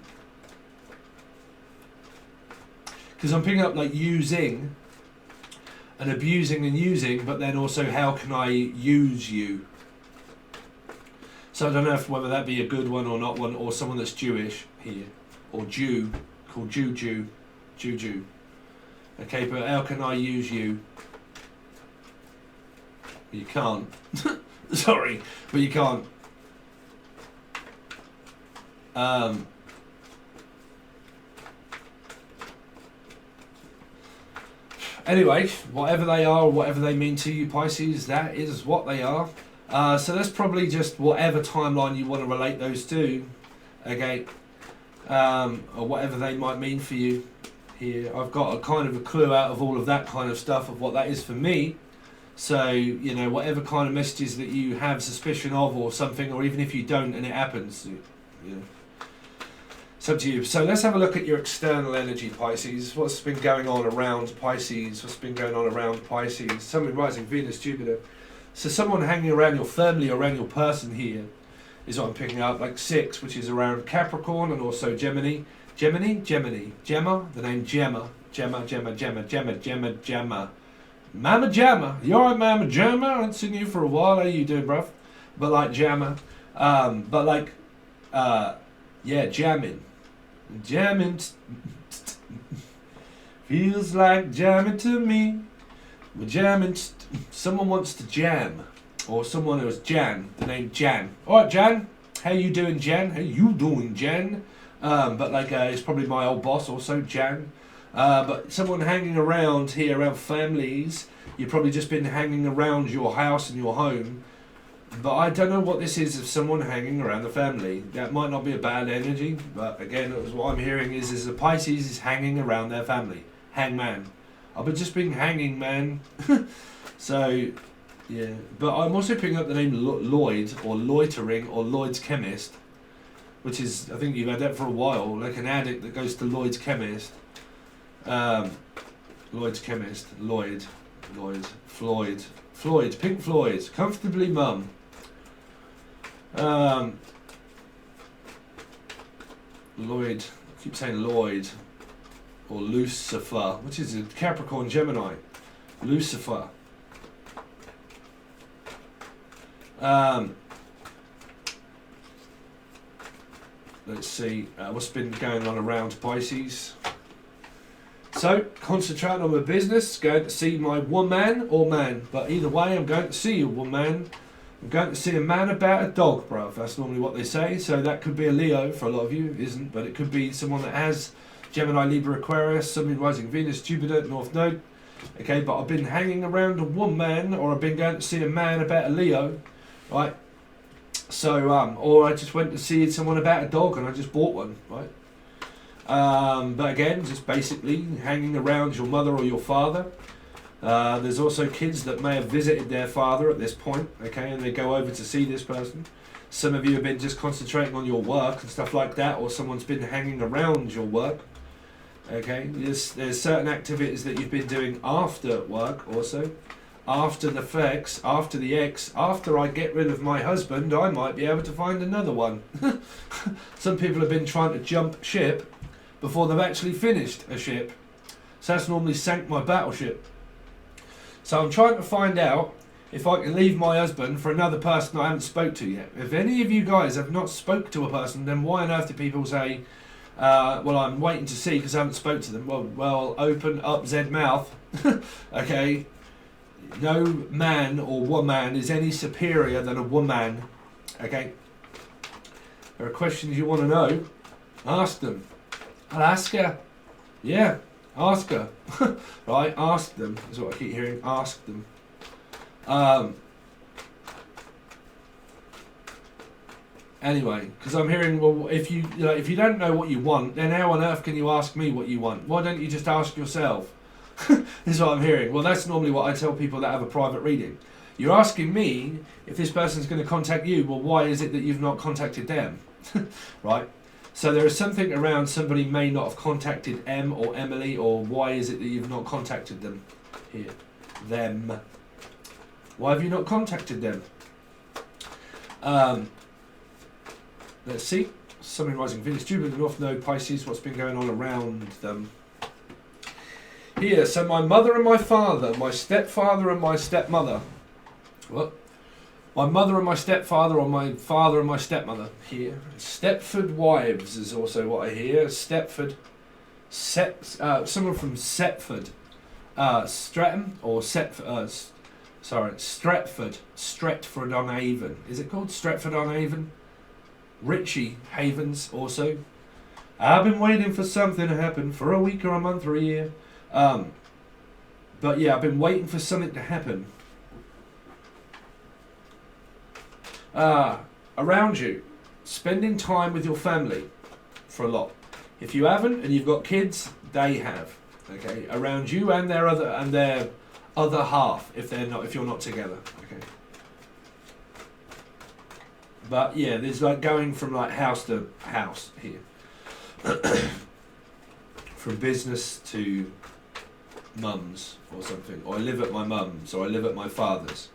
Speaker 1: Because I'm picking up like using and abusing and using, but then also how can I use you? So I don't know whether that be a good one or not one, or someone that's Jewish here, or Jew, called Juju. Okay, but how can I use you? You can't. Sorry, but you can't. Anyway, whatever they are, or whatever they mean to you, Pisces, that is what they are. So that's probably just whatever timeline you want to relate those to, okay, or whatever they might mean for you. Here, I've got a kind of a clue out of all of that kind of stuff of what that is for me. So, you know, whatever kind of messages that you have suspicion of or something, or even if you don't and it happens, you know, it's up to you. So let's have a look at your external energy, Pisces. What's been going on around Pisces? What's been going on around Pisces? Sun, rising, Venus, Jupiter. So someone hanging around your family, around your person here, is what I'm picking up, like 6, which is around Capricorn and also Gemini. Gemma, the name Gemma. Mama Jamma. You alright, Mama Jamma? I haven't seen you for a while. How you doing, bruv? But like Jamma. But like, yeah, jamming. Feels like jamming to me. We're jamming. Someone wants to jam, or someone who was Jan, the name Jan. All right, Jan, how you doing, Jan? How you doing, Jan? But like, it's probably my old boss, also Jan. But someone hanging around here, around families. You've probably just been hanging around your house and your home. But I don't know what this is of someone hanging around the family. That might not be a bad energy, but again, what I'm hearing is a Pisces is hanging around their family. Hangman. I've just been hanging, man. So, yeah. But I'm also picking up the name Lloyd, or Loitering, or Lloyd's Chemist, which is, I think you've had that for a while, like an addict that goes to Lloyd's Chemist. Lloyd's Chemist, Floyd, Pink Floyd, Comfortably Mum. Lloyd, I keep saying Lloyd, or Lucifer, which is a Capricorn Gemini. Lucifer. Let's see, what's been going on around Pisces. So, concentrating on my business, going to see my woman or man, but either way I'm going to see a woman. I'm going to see a man about a dog, bruv. That's normally what they say. So that could be a Leo for a lot of you, isn't, but it could be someone that has Gemini, Libra, Aquarius, Sun, rising, Venus, Jupiter, North Node. Okay, but I've been hanging around a woman, or I've been going to see a man about a Leo, right? So, or I just went to see someone about a dog and I just bought one, right? But again, just basically hanging around your mother or your father. There's also kids that may have visited their father at this point, okay, and they go over to see this person. Some of you have been just concentrating on your work and stuff like that, or someone's been hanging around your work. Okay, there's certain activities that you've been doing after work also. After the flex, after the ex, after I get rid of my husband, I might be able to find another one. Some people have been trying to jump ship before they've actually finished a ship. So that's normally sank my battleship. So I'm trying to find out if I can leave my husband for another person I haven't spoke to yet. If any of you guys have not spoke to a person, then why on earth do people say, Well, I'm waiting to see because I haven't spoke to them. Well, open up Z mouth. Okay. No man or woman is any superior than a woman. Okay. There are questions you want to know. Ask them. I'll ask her. Yeah, ask her. Right, ask them. That's what I keep hearing. Ask them. Anyway, because I'm hearing, well, if you don't know what you want, then how on earth can you ask me what you want? Why don't you just ask yourself? This is what I'm hearing. Well, that's normally what I tell people that have a private reading. You're asking me if this person's going to contact you. Well, why is it that you've not contacted them? Right? So there is something around somebody may not have contacted M or Emily, or why is it that you've not contacted them? Here. Them. Why have you not contacted them? Let's see. Sun rising Venus, Jupiter, North Node, Pisces. What's been going on around them? Here, so my mother and my father, my stepfather and my stepmother. What? My mother and my stepfather, or my father and my stepmother. Here. Stepford wives is also what I hear. Stepford. Someone from Setford. Streatham or Setford. Stretford. Stretford-on-Avon. Is it called Stretford-on-Avon? Richie Havens also. I've been waiting for something to happen for a week or a month or a year. But yeah, I've been waiting for something to happen. Around you, spending time with your family for a lot. If you haven't and you've got kids, they have. Okay, around you and their other half, if you're not together. Okay. But yeah, there's like going from like house to house here. From business to mum's or something. Or I live at my mum's, or I live at my father's.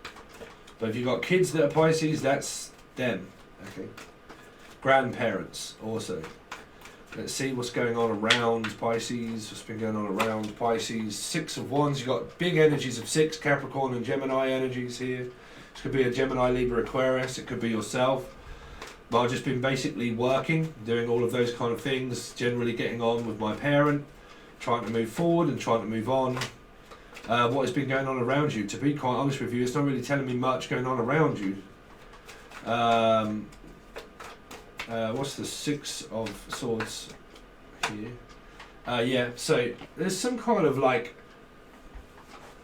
Speaker 1: But if you've got kids that are Pisces, that's them. Okay. Grandparents also. Let's see what's going on around Pisces. What's been going on around Pisces? 6 of Wands. You've got big energies of 6, Capricorn and Gemini energies here. This could be a Gemini, Libra, Aquarius. It could be yourself. But I've just been basically working, doing all of those kind of things, generally getting on with my parent, trying to move forward and trying to move on. What has been going on around you? To be quite honest with you, it's not really telling me much going on around you. What's the 6 of Swords here? Yeah, so there's some kind of like,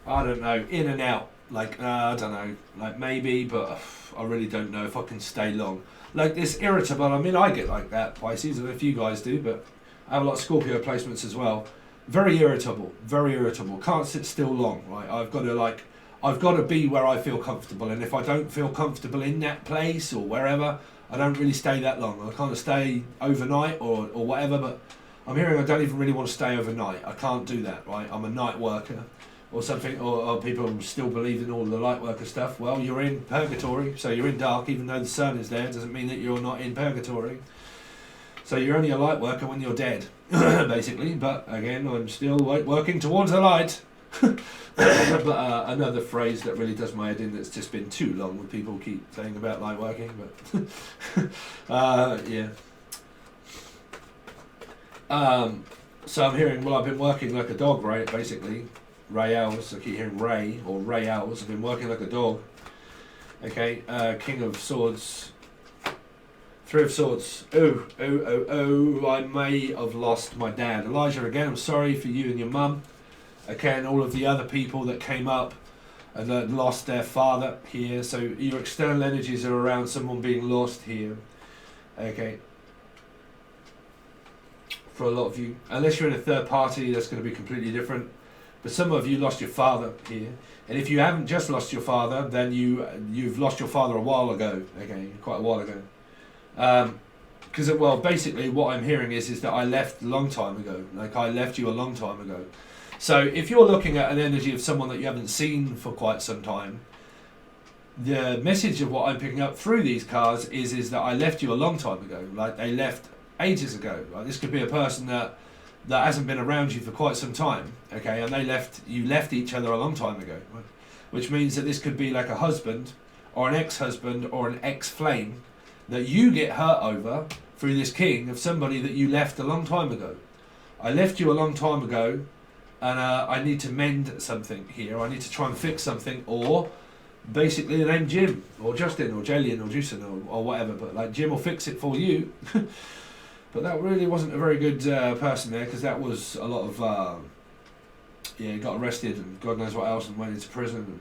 Speaker 1: I don't know, in and out. Like, I don't know, like maybe, but I really don't know if I can stay long. Like this irritable, I mean, I get like that, Pisces, I don't know if you guys do, but I have a lot of Scorpio placements as well. Very irritable, can't sit still long, right? I've got to be where I feel comfortable, and if I don't feel comfortable in that place or wherever, I don't really stay that long. I kind of stay overnight or whatever, but I'm hearing I don't even really want to stay overnight. I can't do that, right? I'm a night worker or something, or people still believe in all the light worker stuff. Well, you're in purgatory, so you're in dark, even though the sun is there, doesn't mean that you're not in purgatory. So you're only a light worker when you're dead, basically. But again, I'm still working towards the light. But another phrase that really does my head in, that's just been too long, when people keep saying about light working, but yeah. So I'm hearing, well, I've been working like a dog, right? Basically, Ray Owls. I keep hearing Ray or Ray Owls. I've been working like a dog. Okay, King of Swords, 3 of Swords. Oh! I may have lost my dad. Elijah, again, I'm sorry for you and your mum. Okay, and all of the other people that came up and that lost their father here. So your external energies are around someone being lost here. Okay. For a lot of you, unless you're in a third party, that's going to be completely different. But some of you lost your father here, and if you haven't just lost your father, then you've lost your father a while ago. Okay, quite a while ago. Because well, basically, what I'm hearing is that I left a long time ago. Like I left you a long time ago. So if you're looking at an energy of someone that you haven't seen for quite some time, the message of what I'm picking up through these cards is that I left you a long time ago. Like they left ages ago. Like this could be a person that hasn't been around you for quite some time. Okay, and you left each other a long time ago, right? Which means that this could be like a husband or an ex-husband or an ex-flame that you get hurt over through this king of somebody that you left a long time ago. I left you a long time ago, and I need to mend something here. I need to try and fix something, or basically the name Jim, or Justin, or Jalen, or Juicin, or whatever, but like Jim will fix it for you. But that really wasn't a very good person there, because that was a lot of, he got arrested and God knows what else and went into prison.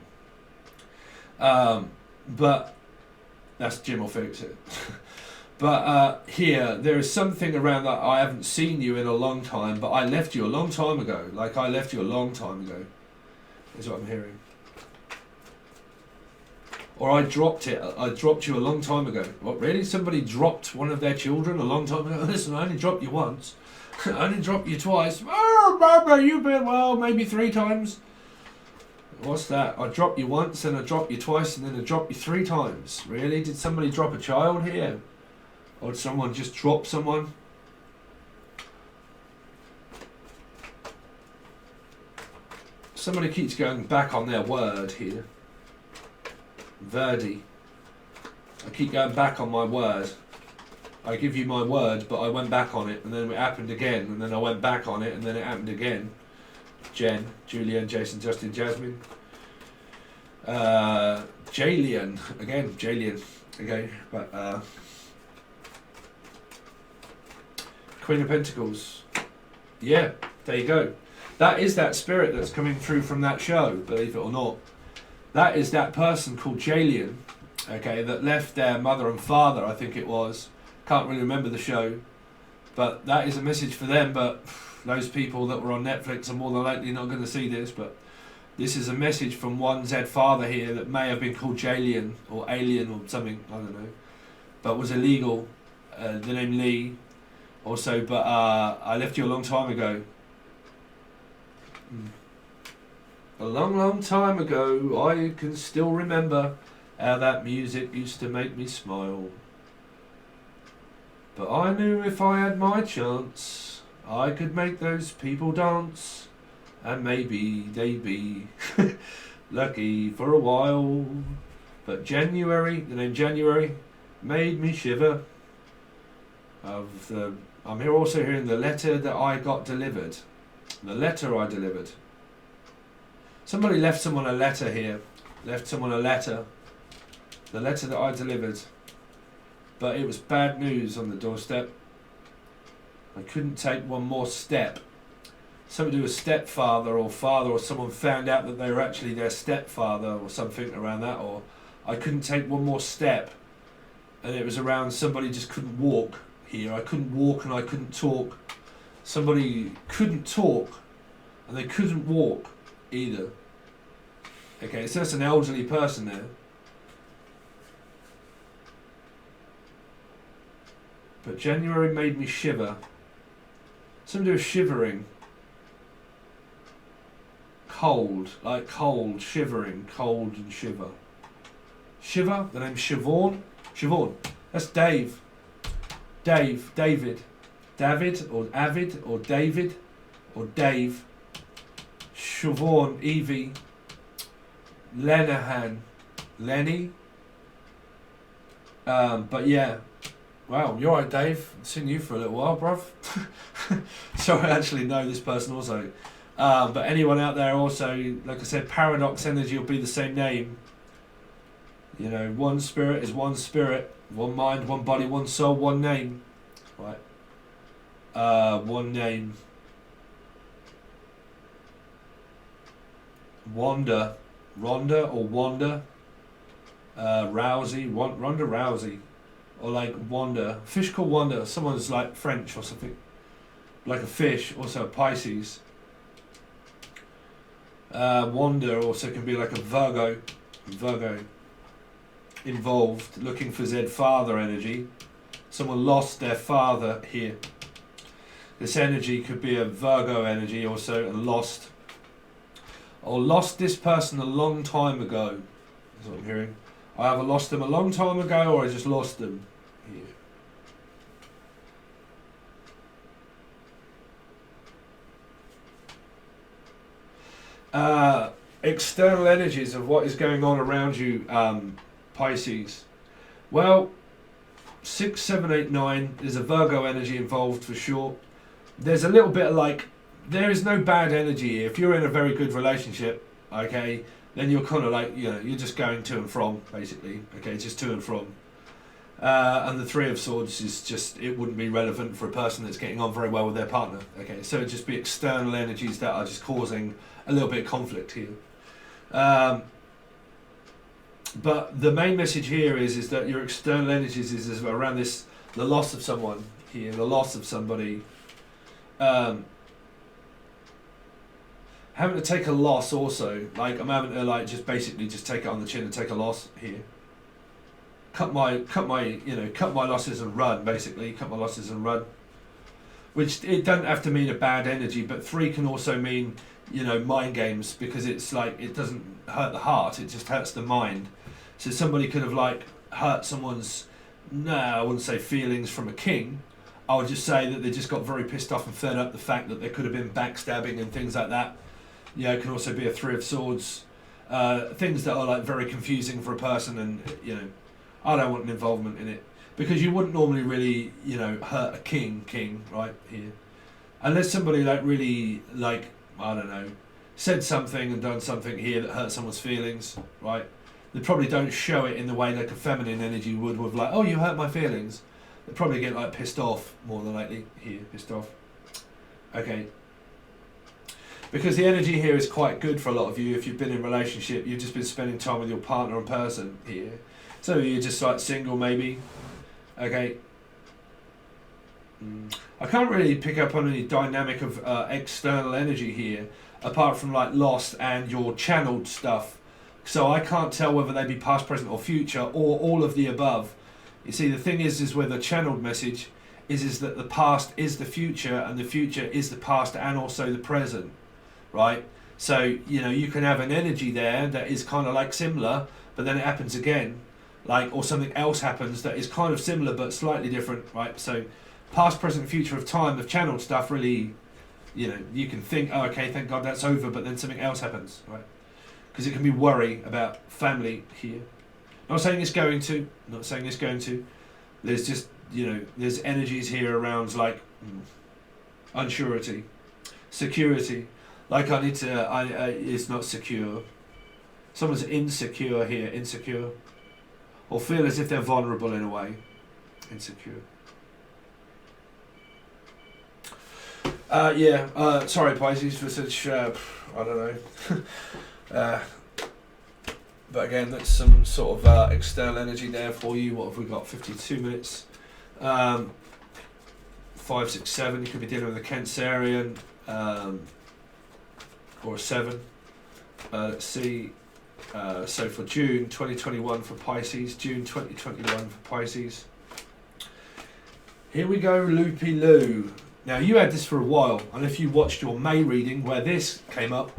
Speaker 1: But that's Jim will fix it. But here, there is something around that I haven't seen you in a long time, but I left you a long time ago. Like I left you a long time ago, is what I'm hearing. Or I dropped it. I dropped you a long time ago. What, really? Somebody dropped one of their children a long time ago? Listen, I only dropped you once. I only dropped you twice. Oh, Barbara, you've been, well, maybe 3 times. What's that? I dropped you once, and I dropped you twice, and then I dropped you 3 times. Really? Did somebody drop a child here? Or did someone just drop someone? Somebody keeps going back on their word here. Verdi. I keep going back on my word. I give you my word, but I went back on it, and then it happened again, and then I went back on it, and then it happened again. Jen, Julian, Jason, Justin, Jasmine. Jalian. Again, Jalian. Okay, but Queen of Pentacles. Yeah, there you go. That is that spirit that's coming through from that show, believe it or not. That is that person called Jalian, okay, that left their mother and father, I think it was. Can't really remember the show. But that is a message for them, but those people that were on Netflix are more than likely not going to see this, but this is a message from one Z father here that may have been called Jalian, or Alien, or something, I don't know, but was illegal, the name Lee. Also, but I left you a long time ago. A long, long time ago, I can still remember how that music used to make me smile. But I knew if I had my chance, I could make those people dance. And maybe they'd be lucky for a while. But January, the name January, made me shiver. I'm here also hearing the letter that I got delivered. The letter I delivered. Somebody left someone a letter here. Left someone a letter. The letter that I delivered. But it was bad news on the doorstep. I couldn't take one more step. Somebody who was stepfather or father, or someone found out that they were actually their stepfather or something around that, or I couldn't take one more step. And it was around somebody just couldn't walk here. I couldn't walk and I couldn't talk. Somebody couldn't talk and they couldn't walk either. Okay, so that's an elderly person there. But January made me shiver. Somebody was shivering. Cold, like cold, shivering, cold and shiver. Shiver, the name's Siobhan. Siobhan, that's Dave. David. David, or Avid, or David, or Dave. Siobhan, Evie. Lenahan, Lenny. But yeah. Wow, you're right, Dave. I've seen you for a little while, bruv. So I actually know this person also. But anyone out there also, like I said, paradox energy will be the same name. You know, one spirit is one spirit, one mind, one body, one soul, one name. Right. One name. Wanda. Ronda or Wanda. Rousey. Ronda Rousey. Or like Wanda. Fish called Wanda. Someone's like French or something. Like a fish. Also a Pisces. Wanda also can be like a Virgo. Involved. Looking for Z father energy. Someone lost their father here. This energy could be a Virgo energy also, and lost. Or lost this person a long time ago. That's what I'm hearing. I either lost them a long time ago or I just lost them here. External energies of what is going on around you, Pisces. Well, 6, 7, 8, 9. There's a Virgo energy involved for sure. There's a little bit of like, there is no bad energy here. If you're in a very good relationship, okay, then you're kind of like, you're just going to and from, basically. Okay, just to and from. And the Three of Swords is just, it wouldn't be relevant for a person that's getting on very well with their partner. Okay, so it'd just be external energies that are just causing a little bit of conflict here. But the main message here is that your external energies is around this, the loss of someone here, the loss of somebody. Having to take a loss also, like I'm having to like just basically just take it on the chin and take a loss here. Cut my losses and run, basically. Cut my losses and run. Which, it doesn't have to mean a bad energy, but 3 can also mean, mind games, because it's like, it doesn't hurt the heart, it just hurts the mind. So somebody could have like hurt someone's, I wouldn't say feelings from a king. I would just say that they just got very pissed off and fed up the fact that there could have been backstabbing and things like that. It can also be a Three of Swords. Things that are like very confusing for a person, and I don't want an involvement in it, because you wouldn't normally really, hurt a king, right, here. Unless somebody like really, like, I don't know, said something and done something here that hurt someone's feelings, right? They probably don't show it in the way like a feminine energy would with like, oh, you hurt my feelings. They probably get like pissed off more than likely here, pissed off. Okay. Because the energy here is quite good for a lot of you. If you've been in a relationship, you've just been spending time with your partner and person here. So you're just like single maybe. Okay. I can't really pick up on any dynamic of external energy here, apart from like lost and your channeled stuff. So I can't tell whether they be past, present or future, or all of the above. You see, the thing is with a channeled message, is that the past is the future, and the future is the past and also the present, right? So, you can have an energy there that is kind of like similar, but then it happens again, like, or something else happens that is kind of similar but slightly different, right? So past, present, future of time, of channeled stuff really, you can think, oh, okay, thank God that's over, but then something else happens, right? Because it can be worry about family here. Not saying it's going to, There's just, there's energies here around like unsurety, security. Like I need to, it's not secure. Someone's insecure here, insecure. Or feel as if they're vulnerable in a way, insecure. Sorry Pisces for such, I don't know. But again, that's some sort of external energy there for you. What have we got? 52 minutes. 5, 6, 7. You could be dealing with a Cancerian or a 7. Let's see. So for June 2021 for Pisces. June 2021 for Pisces. Here we go, Loopy Loo. Now you had this for a while, and if you watched your May reading where this came up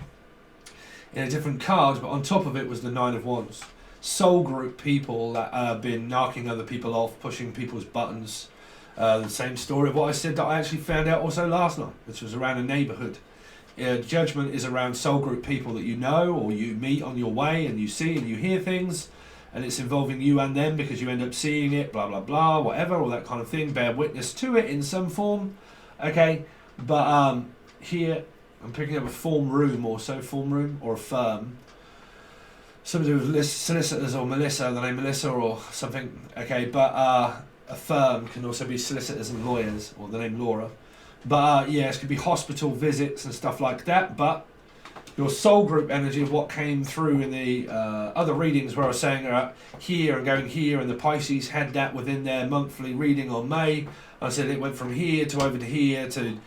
Speaker 1: in a different card, but on top of it was the 9 of Wands. Soul group people that have been knocking other people off, pushing people's buttons. The same story of what I said that I actually found out also last night, which was around a neighbourhood. Judgment is around soul group people that you know or you meet on your way, and you see and you hear things, and it's involving you and them because you end up seeing it, blah blah blah, whatever, all that kind of thing. Bear witness to it in some form. Okay, but here I'm picking up a form room also, form room or a firm. Somebody with solicitors or Melissa, the name Melissa or something. Okay, but a firm can also be solicitors and lawyers, or the name Laura. But it could be hospital visits and stuff like that. But your soul group energy of what came through in the other readings where I was saying here and going here, and the Pisces had that within their monthly reading on May. I said it went from here to over to here to,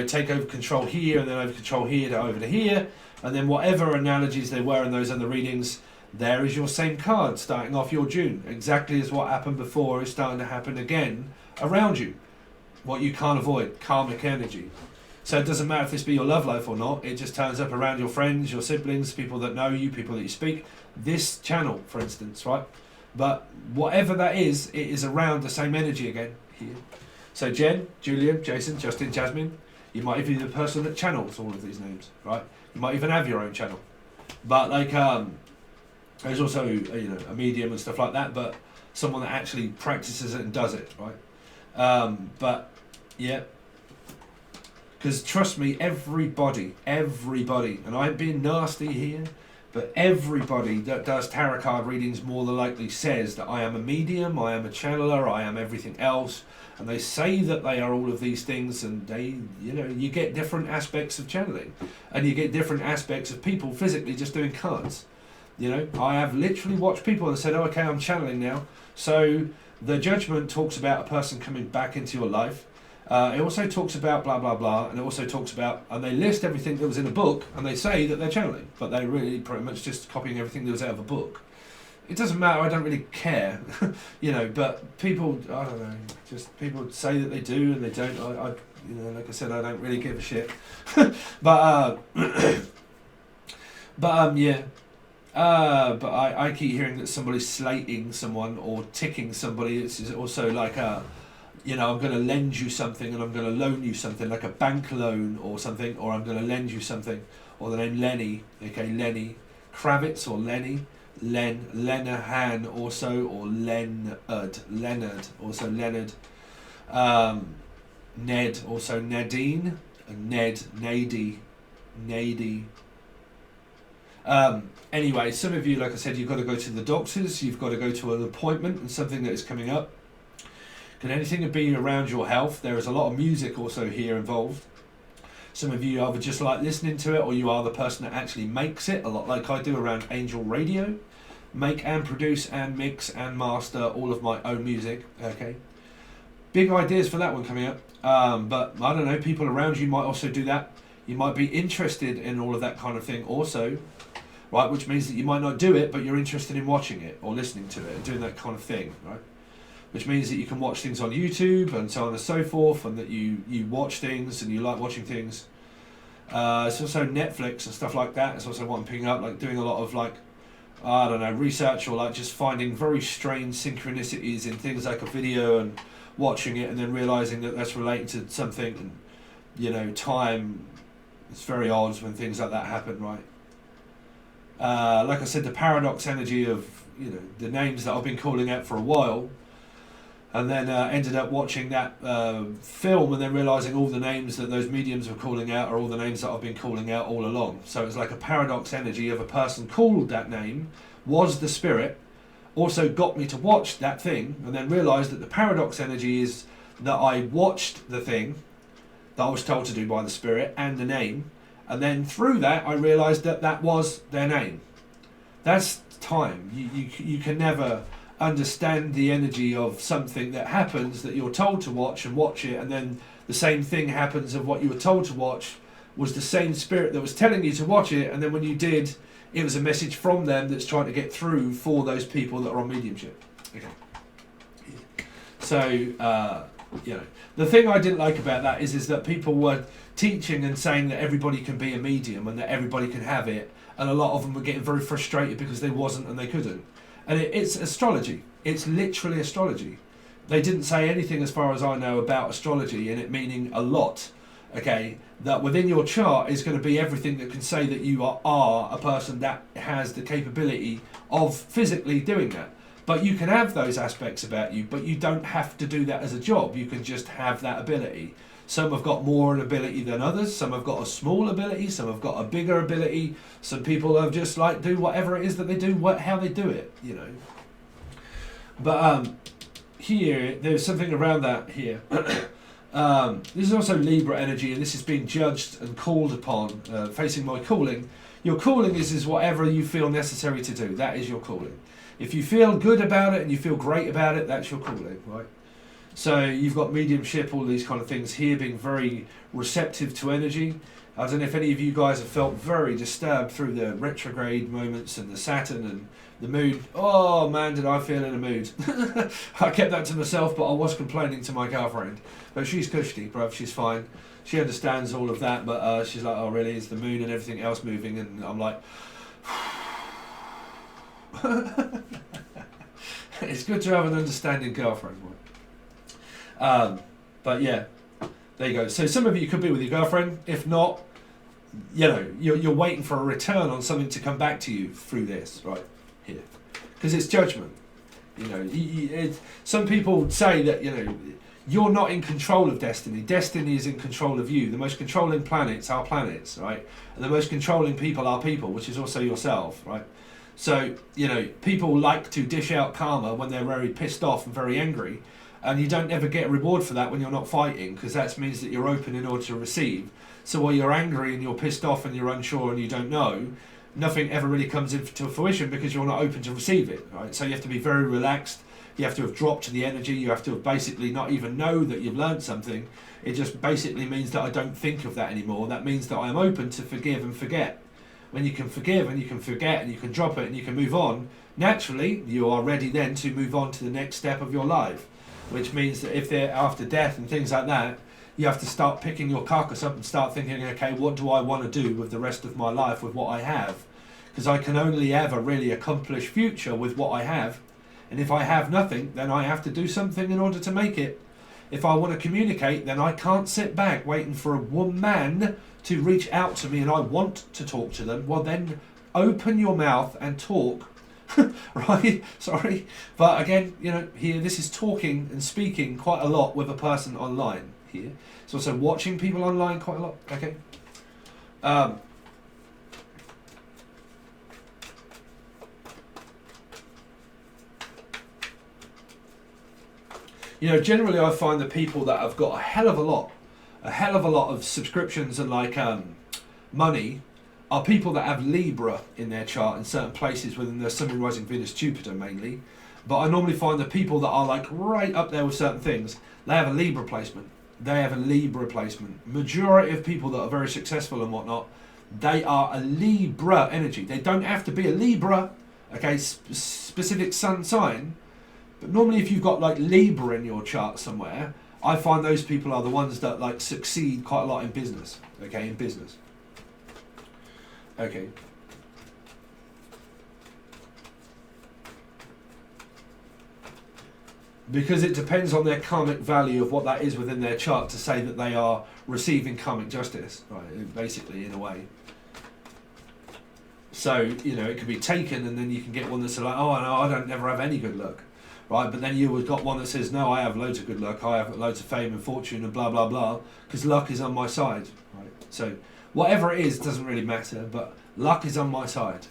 Speaker 1: take over control here, and then over control here to over to here. And then whatever analogies they were in those other readings, there is your same card starting off your June. Exactly as what happened before is starting to happen again around you. What you can't avoid, karmic energy. So it doesn't matter if this be your love life or not, it just turns up around your friends, your siblings, people that know you, people that you speak. This channel, for instance, right? But whatever that is, it is around the same energy again here. So Jen, Julian, Jason, Justin, Jasmine, you might even be the person that channels all of these names, right? You might even have your own channel. But like, there's also, a medium and stuff like that, but someone that actually practices it and does it, right? But yeah, because trust me, everybody, and I'm being nasty here, but everybody that does tarot card readings more than likely says that I am a medium, I am a channeler, I am everything else, and they say that they are all of these things, and they, you know, you get different aspects of channeling, and you get different aspects of people physically just doing cards. You know, I have literally watched people and said, oh, okay, I'm channeling now. So the judgment talks about a person coming back into your life. It also talks about blah, blah, blah, and it also talks about, and they list everything that was in a book, and they say that they're channeling, but they're really pretty much just copying everything that was out of a book. It doesn't matter, I don't really care, you know, but people, I don't know, just people say that they do and they don't. I you know, like I said, I don't really give a shit. But yeah. But I keep hearing that somebody's slating someone or ticking somebody. It's also like you know, I'm going to lend you something and I'm going to loan you something, like a bank loan or something, or I'm going to lend you something. Or the name Lenny, okay, Lenny Kravitz or Lenny, Lenahan also, or Leonard also Leonard, Ned also Nadine, and Nadie. Anyway, some of you, like I said, you've got to go to the doctors, you've got to go to an appointment and something that is coming up. Can anything be around your health? There is a lot of music also here involved. Some of you either just like listening to it, or you are the person that actually makes it, a lot like I do around Angel Radio. Make and produce and mix and master all of my own music, okay? Big ideas for that one coming up. But I don't know, people around you might also do that. You might be interested in all of that kind of thing also, right? Which means that you might not do it, but you're interested in watching it or listening to it and doing that kind of thing, right? Which means that you can watch things on YouTube and so on and so forth, and that you watch things and you like watching things. It's also Netflix and stuff like that. It's also what I'm picking up, like doing a lot of like, I don't know, research, or like just finding very strange synchronicities in things like a video and watching it and then realising that that's related to something, and, you know, time. It's very odd when things like that happen, right? Like I said, the paradox energy of, you know, the names that I've been calling out for a while, and then ended up watching that film and then realising all the names that those mediums were calling out are all the names that I've been calling out all along. So it's like a paradox energy of a person called that name, was the spirit, also got me to watch that thing, and then realised that the paradox energy is that I watched the thing that I was told to do by the spirit and the name, and then through that I realised that that was their name. That's time. You can never understand the energy of something that happens that you're told to watch and watch it, and then the same thing happens of what you were told to watch was the same spirit that was telling you to watch it, and then when you did, it was a message from them that's trying to get through for those people that are on mediumship. Okay. So, you know, the thing I didn't like about that is that people were teaching and saying that everybody can be a medium and that everybody can have it, and a lot of them were getting very frustrated because they wasn't and they couldn't. And it's astrology. It's literally astrology. They didn't say anything, as far as I know, about astrology and it meaning a lot. Okay, that within your chart is going to be everything that can say that you are a person that has the capability of physically doing that. But you can have those aspects about you, but you don't have to do that as a job. You can just have that ability. Some have got more an ability than others. Some have got a small ability. Some have got a bigger ability. Some people have just like do whatever it is that they do, how they do it, you know. But here, there's something around that here. This is also Libra energy, and this is being judged and called upon, facing my calling. Your calling is whatever you feel necessary to do. That is your calling. If you feel good about it and you feel great about it, that's your calling, right? So you've got mediumship, all these kind of things here, being very receptive to energy. I don't know if any of you guys have felt very disturbed through the retrograde moments and the Saturn and the mood. Oh man, did I feel in a mood. I kept that to myself, but I was complaining to my girlfriend. But she's cushy, bruv, she's fine. She understands all of that, but she's like, oh really, it's the moon and everything else moving, and I'm like... It's good to have an understanding girlfriend. But yeah, there you go. So some of you could be with your girlfriend. If not, you know, you're waiting for a return on something to come back to you through this, right here, because it's judgment. You know, some people say that, you know, you're not in control of destiny. Destiny is in control of you. The most controlling planets are planets, right? And the most controlling people are people, which is also yourself, right? So, you know, people like to dish out karma when they're very pissed off and very angry, and you don't ever get a reward for that when you're not fighting, because that means that you're open in order to receive. So while you're angry and you're pissed off and you're unsure and you don't know, nothing ever really comes into fruition because you're not open to receive it, right? So you have to be very relaxed. You have to have dropped the energy. You have to have basically not even know that you've learned something. It just basically means that I don't think of that anymore. That means that I am open to forgive and forget. When you can forgive and you can forget and you can drop it and you can move on, naturally you are ready then to move on to the next step of your life, which means that if they're after death and things like that, you have to start picking your carcass up and start thinking, okay, what do I want to do with the rest of my life with what I have? Because I can only ever really accomplish future with what I have. And if I have nothing, then I have to do something in order to make it. If I want to communicate, then I can't sit back waiting for a woman to reach out to me and I want to talk to them. Well, then open your mouth and talk. Right? Sorry. But again, you know, here, this is talking and speaking quite a lot with a person online here. It's also watching people online quite a lot. Okay. You know, generally I find the people that have got a hell of a lot of subscriptions and like money are people that have Libra in their chart in certain places within their Sun, Moon, Rising, Venus, Jupiter mainly. But I normally find the people that are like right up there with certain things, they have a Libra placement. They have a Libra placement. Majority of people that are very successful and whatnot, they are a Libra energy. They don't have to be a Libra, okay, specific sun sign. But normally if you've got like Libra in your chart somewhere, I find those people are the ones that like succeed quite a lot in business. Okay, in business. Okay. Because it depends on their karmic value of what that is within their chart to say that they are receiving karmic justice, right? Basically, in a way. So, you know, it could be taken and then you can get one that's like, oh no, I don't never have any good luck. Right, but then you've got one that says, no, I have loads of good luck, I have loads of fame and fortune and blah, blah, blah, because luck is on my side. Right? So whatever it is doesn't really matter, but luck is on my side.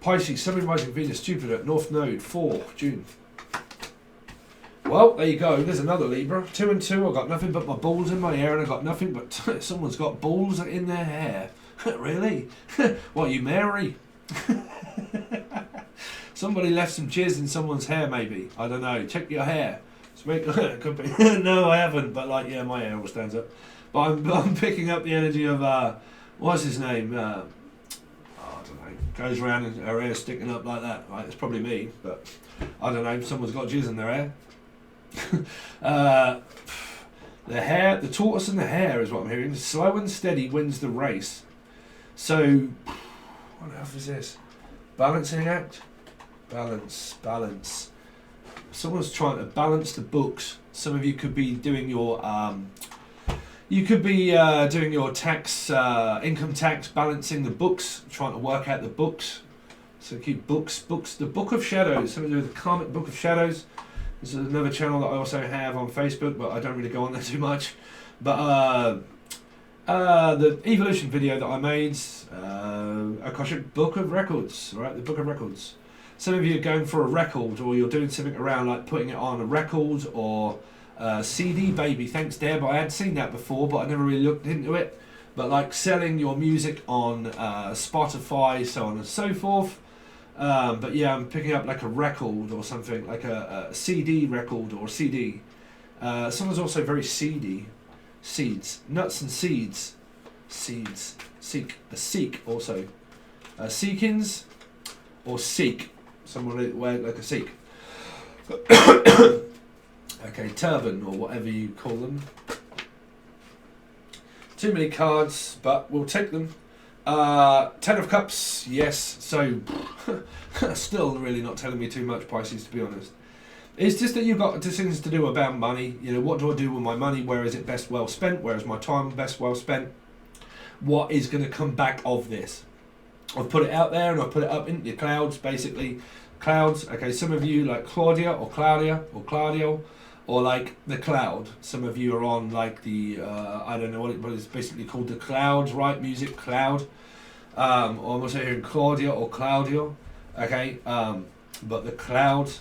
Speaker 1: Pisces, Sun, Moon, Rising, Venus, Jupiter, North Node, 4 June. Well, there you go, there's another Libra. 2 and 2, I've got nothing but my balls in my hair and I've got nothing but someone's got balls in their hair. Really? What, you Mary? Somebody left some jizz in someone's hair, maybe. I don't know. Check your hair. Could be. No, I haven't. But like, yeah, my hair all stands up. But I'm picking up the energy of what's his name? I don't know. Goes around and her hair sticking up like that. Right, it's probably me. But I don't know. Someone's got jizz in their hair. The hair, the tortoise and the hare is what I'm hearing. Slow and steady wins the race. So, what on earth is this? Balancing act? Balance. Someone's trying to balance the books. Some of you could be doing your, doing your tax, income tax, balancing the books, trying to work out the books. So keep books. The Book of Shadows. Something to do with the Karmic Book of Shadows. This is another channel that I also have on Facebook, but I don't really go on there too much. But the evolution video that I made, Akashic Book of Records, right? The Book of Records. Some of you are going for a record, or you're doing something around like putting it on a record or CD baby. Thanks, Deb. I had seen that before, but I never really looked into it. But like selling your music on Spotify, so on and so forth. But yeah, I'm picking up like a record or something, like a CD record or CD. Someone's also very seedy. Seeds. Nuts and seeds. Seeds. Seek. A seek also. Seekins or seek. Someone wear like a seek. Okay, turban or whatever you call them. Too many cards, but we'll take them. 10 of Cups, yes. So, still really not telling me too much, Pisces, to be honest. It's just that you've got decisions to do about money. You know, what do I do with my money? Where is it best well spent? Where is my time best well spent? What is going to come back of this? I've put it out there and I've put it up into the clouds, basically. Clouds, okay, some of you like Claudia or Claudio, or like the cloud. Some of you are on like the, I don't know what it's basically called, the clouds, right? Music, cloud. Or I'm also hearing Claudia or Claudio, okay? But the clouds,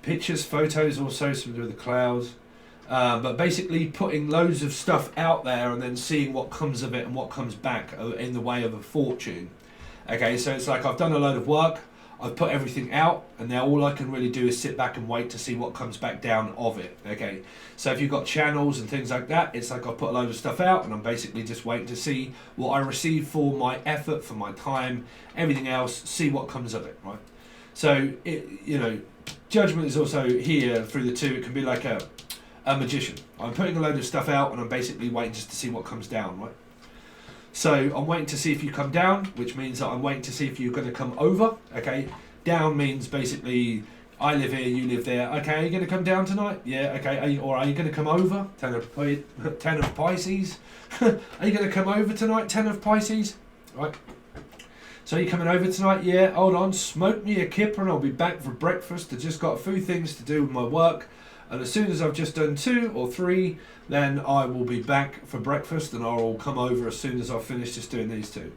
Speaker 1: pictures, photos also, something to do with the clouds. But basically putting loads of stuff out there and then seeing what comes of it and what comes back in the way of a fortune. Okay, so it's like I've done a load of work, I've put everything out, and now all I can really do is sit back and wait to see what comes back down of it. Okay, so if you've got channels and things like that, it's like I've put a load of stuff out and I'm basically just waiting to see what I receive for my effort, for my time, everything else, see what comes of it, right? So, judgment is also here through the two. It can be like a magician. I'm putting a load of stuff out and I'm basically waiting just to see what comes down, right? So I'm waiting to see if you come down, which means that I'm waiting to see if you're going to come over, okay? Down means basically, I live here, you live there. Okay, are you going to come down tonight? Yeah, okay. Are you going to come over? 10 of Pisces. Are you going to come over tonight? 10 of Pisces. Right. So you coming over tonight? Yeah, hold on. Smoke me a kipper and I'll be back for breakfast. I just got a few things to do with my work. And as soon as I've just done 2 or 3, then I will be back for breakfast and I'll come over as soon as I've finished just doing these 2.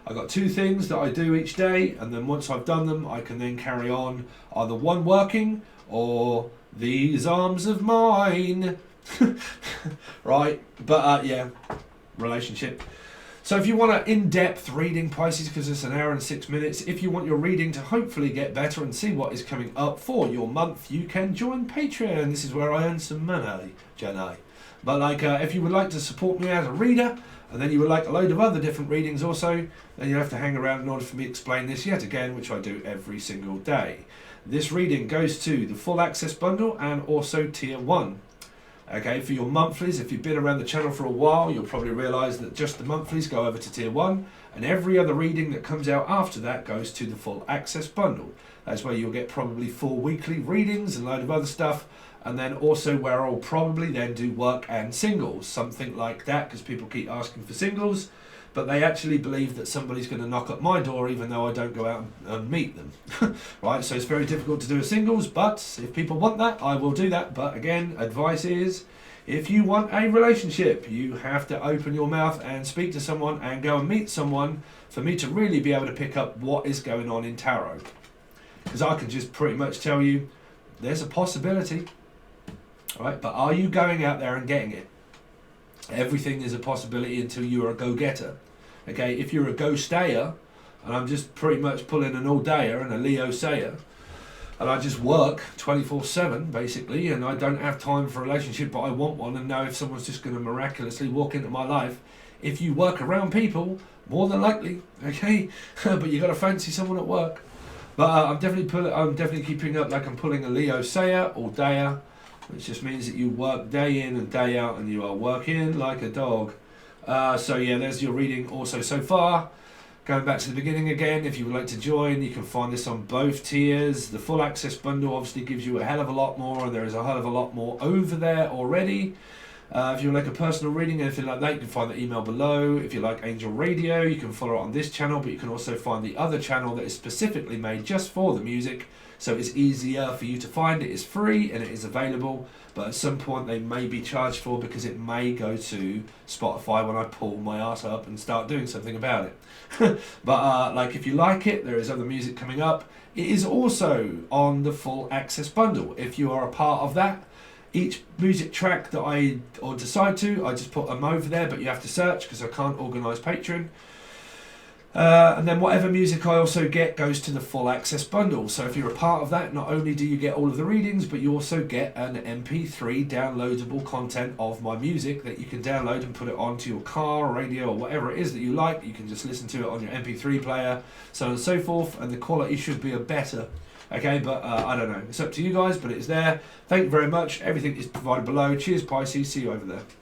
Speaker 1: I've got 2 things that I do each day, and then once I've done them, I can then carry on either one working or these arms of mine. Right, but yeah, relationship. So if you want an in-depth reading, Pisces, because it's an hour and 6 minutes, if you want your reading to hopefully get better and see what is coming up for your month, you can join Patreon. This is where I earn some money, Jenny. But like, if you would like to support me as a reader, and then you would like a load of other different readings also, then you have to hang around in order for me to explain this yet again, which I do every single day. This reading goes to the full access bundle and also tier 1. Okay, for your monthlies, if you've been around the channel for a while, you'll probably realise that just the monthlies go over to tier 1, and every other reading that comes out after that goes to the full access bundle. That's where you'll get probably 4 weekly readings and a load of other stuff, and then also where I'll probably then do work and singles, something like that, because people keep asking for singles, but they actually believe that somebody's going to knock at my door even though I don't go out and meet them. Right, so it's very difficult to do a singles, but if people want that, I will do that. But again, advice is, if you want a relationship, you have to open your mouth and speak to someone and go and meet someone for me to really be able to pick up what is going on in tarot. Because I can just pretty much tell you, there's a possibility, right? But are you going out there and getting it? Everything is a possibility until you're a go-getter. Okay, if you're a go-stayer, and I'm just pretty much pulling an all-dayer and a Leo-sayer, and I just work 24/7 basically, and I don't have time for a relationship, but I want one, and know if someone's just going to miraculously walk into my life. If you work around people, more than likely, okay, but you got to fancy someone at work. But I'm definitely keeping up like I'm pulling a Leo-sayer, all-dayer, which just means that you work day in and day out and you are working like a dog. So yeah, there's your reading also so far. Going back to the beginning again, if you would like to join, you can find this on both tiers. The full access bundle obviously gives you a hell of a lot more, and there is a hell of a lot more over there already. If you would like a personal reading, anything like that, you can find the email below. If you like Angel Radio, you can follow it on this channel, but you can also find the other channel that is specifically made just for the music. So it's easier for you to find. It is free and it is available, but at some point they may be charged for, because it may go to Spotify when I pull my ass up and start doing something about it. But like, if you like it, there is other music coming up. It is also on the full access bundle. If you are a part of that, each music track that I decide to, I just put them over there, but you have to search because I can't organise Patreon. And then whatever music I also get goes to the full access bundle. So if you're a part of that, not only do you get all of the readings, but you also get an MP3 downloadable content of my music that you can download and put it onto your car, radio, or whatever it is that you like. You can just listen to it on your MP3 player, so on and so forth, and the quality should be a better. Okay, but I don't know. It's up to you guys, but it's there. Thank you very much. Everything is provided below. Cheers, Pisces. See you over there.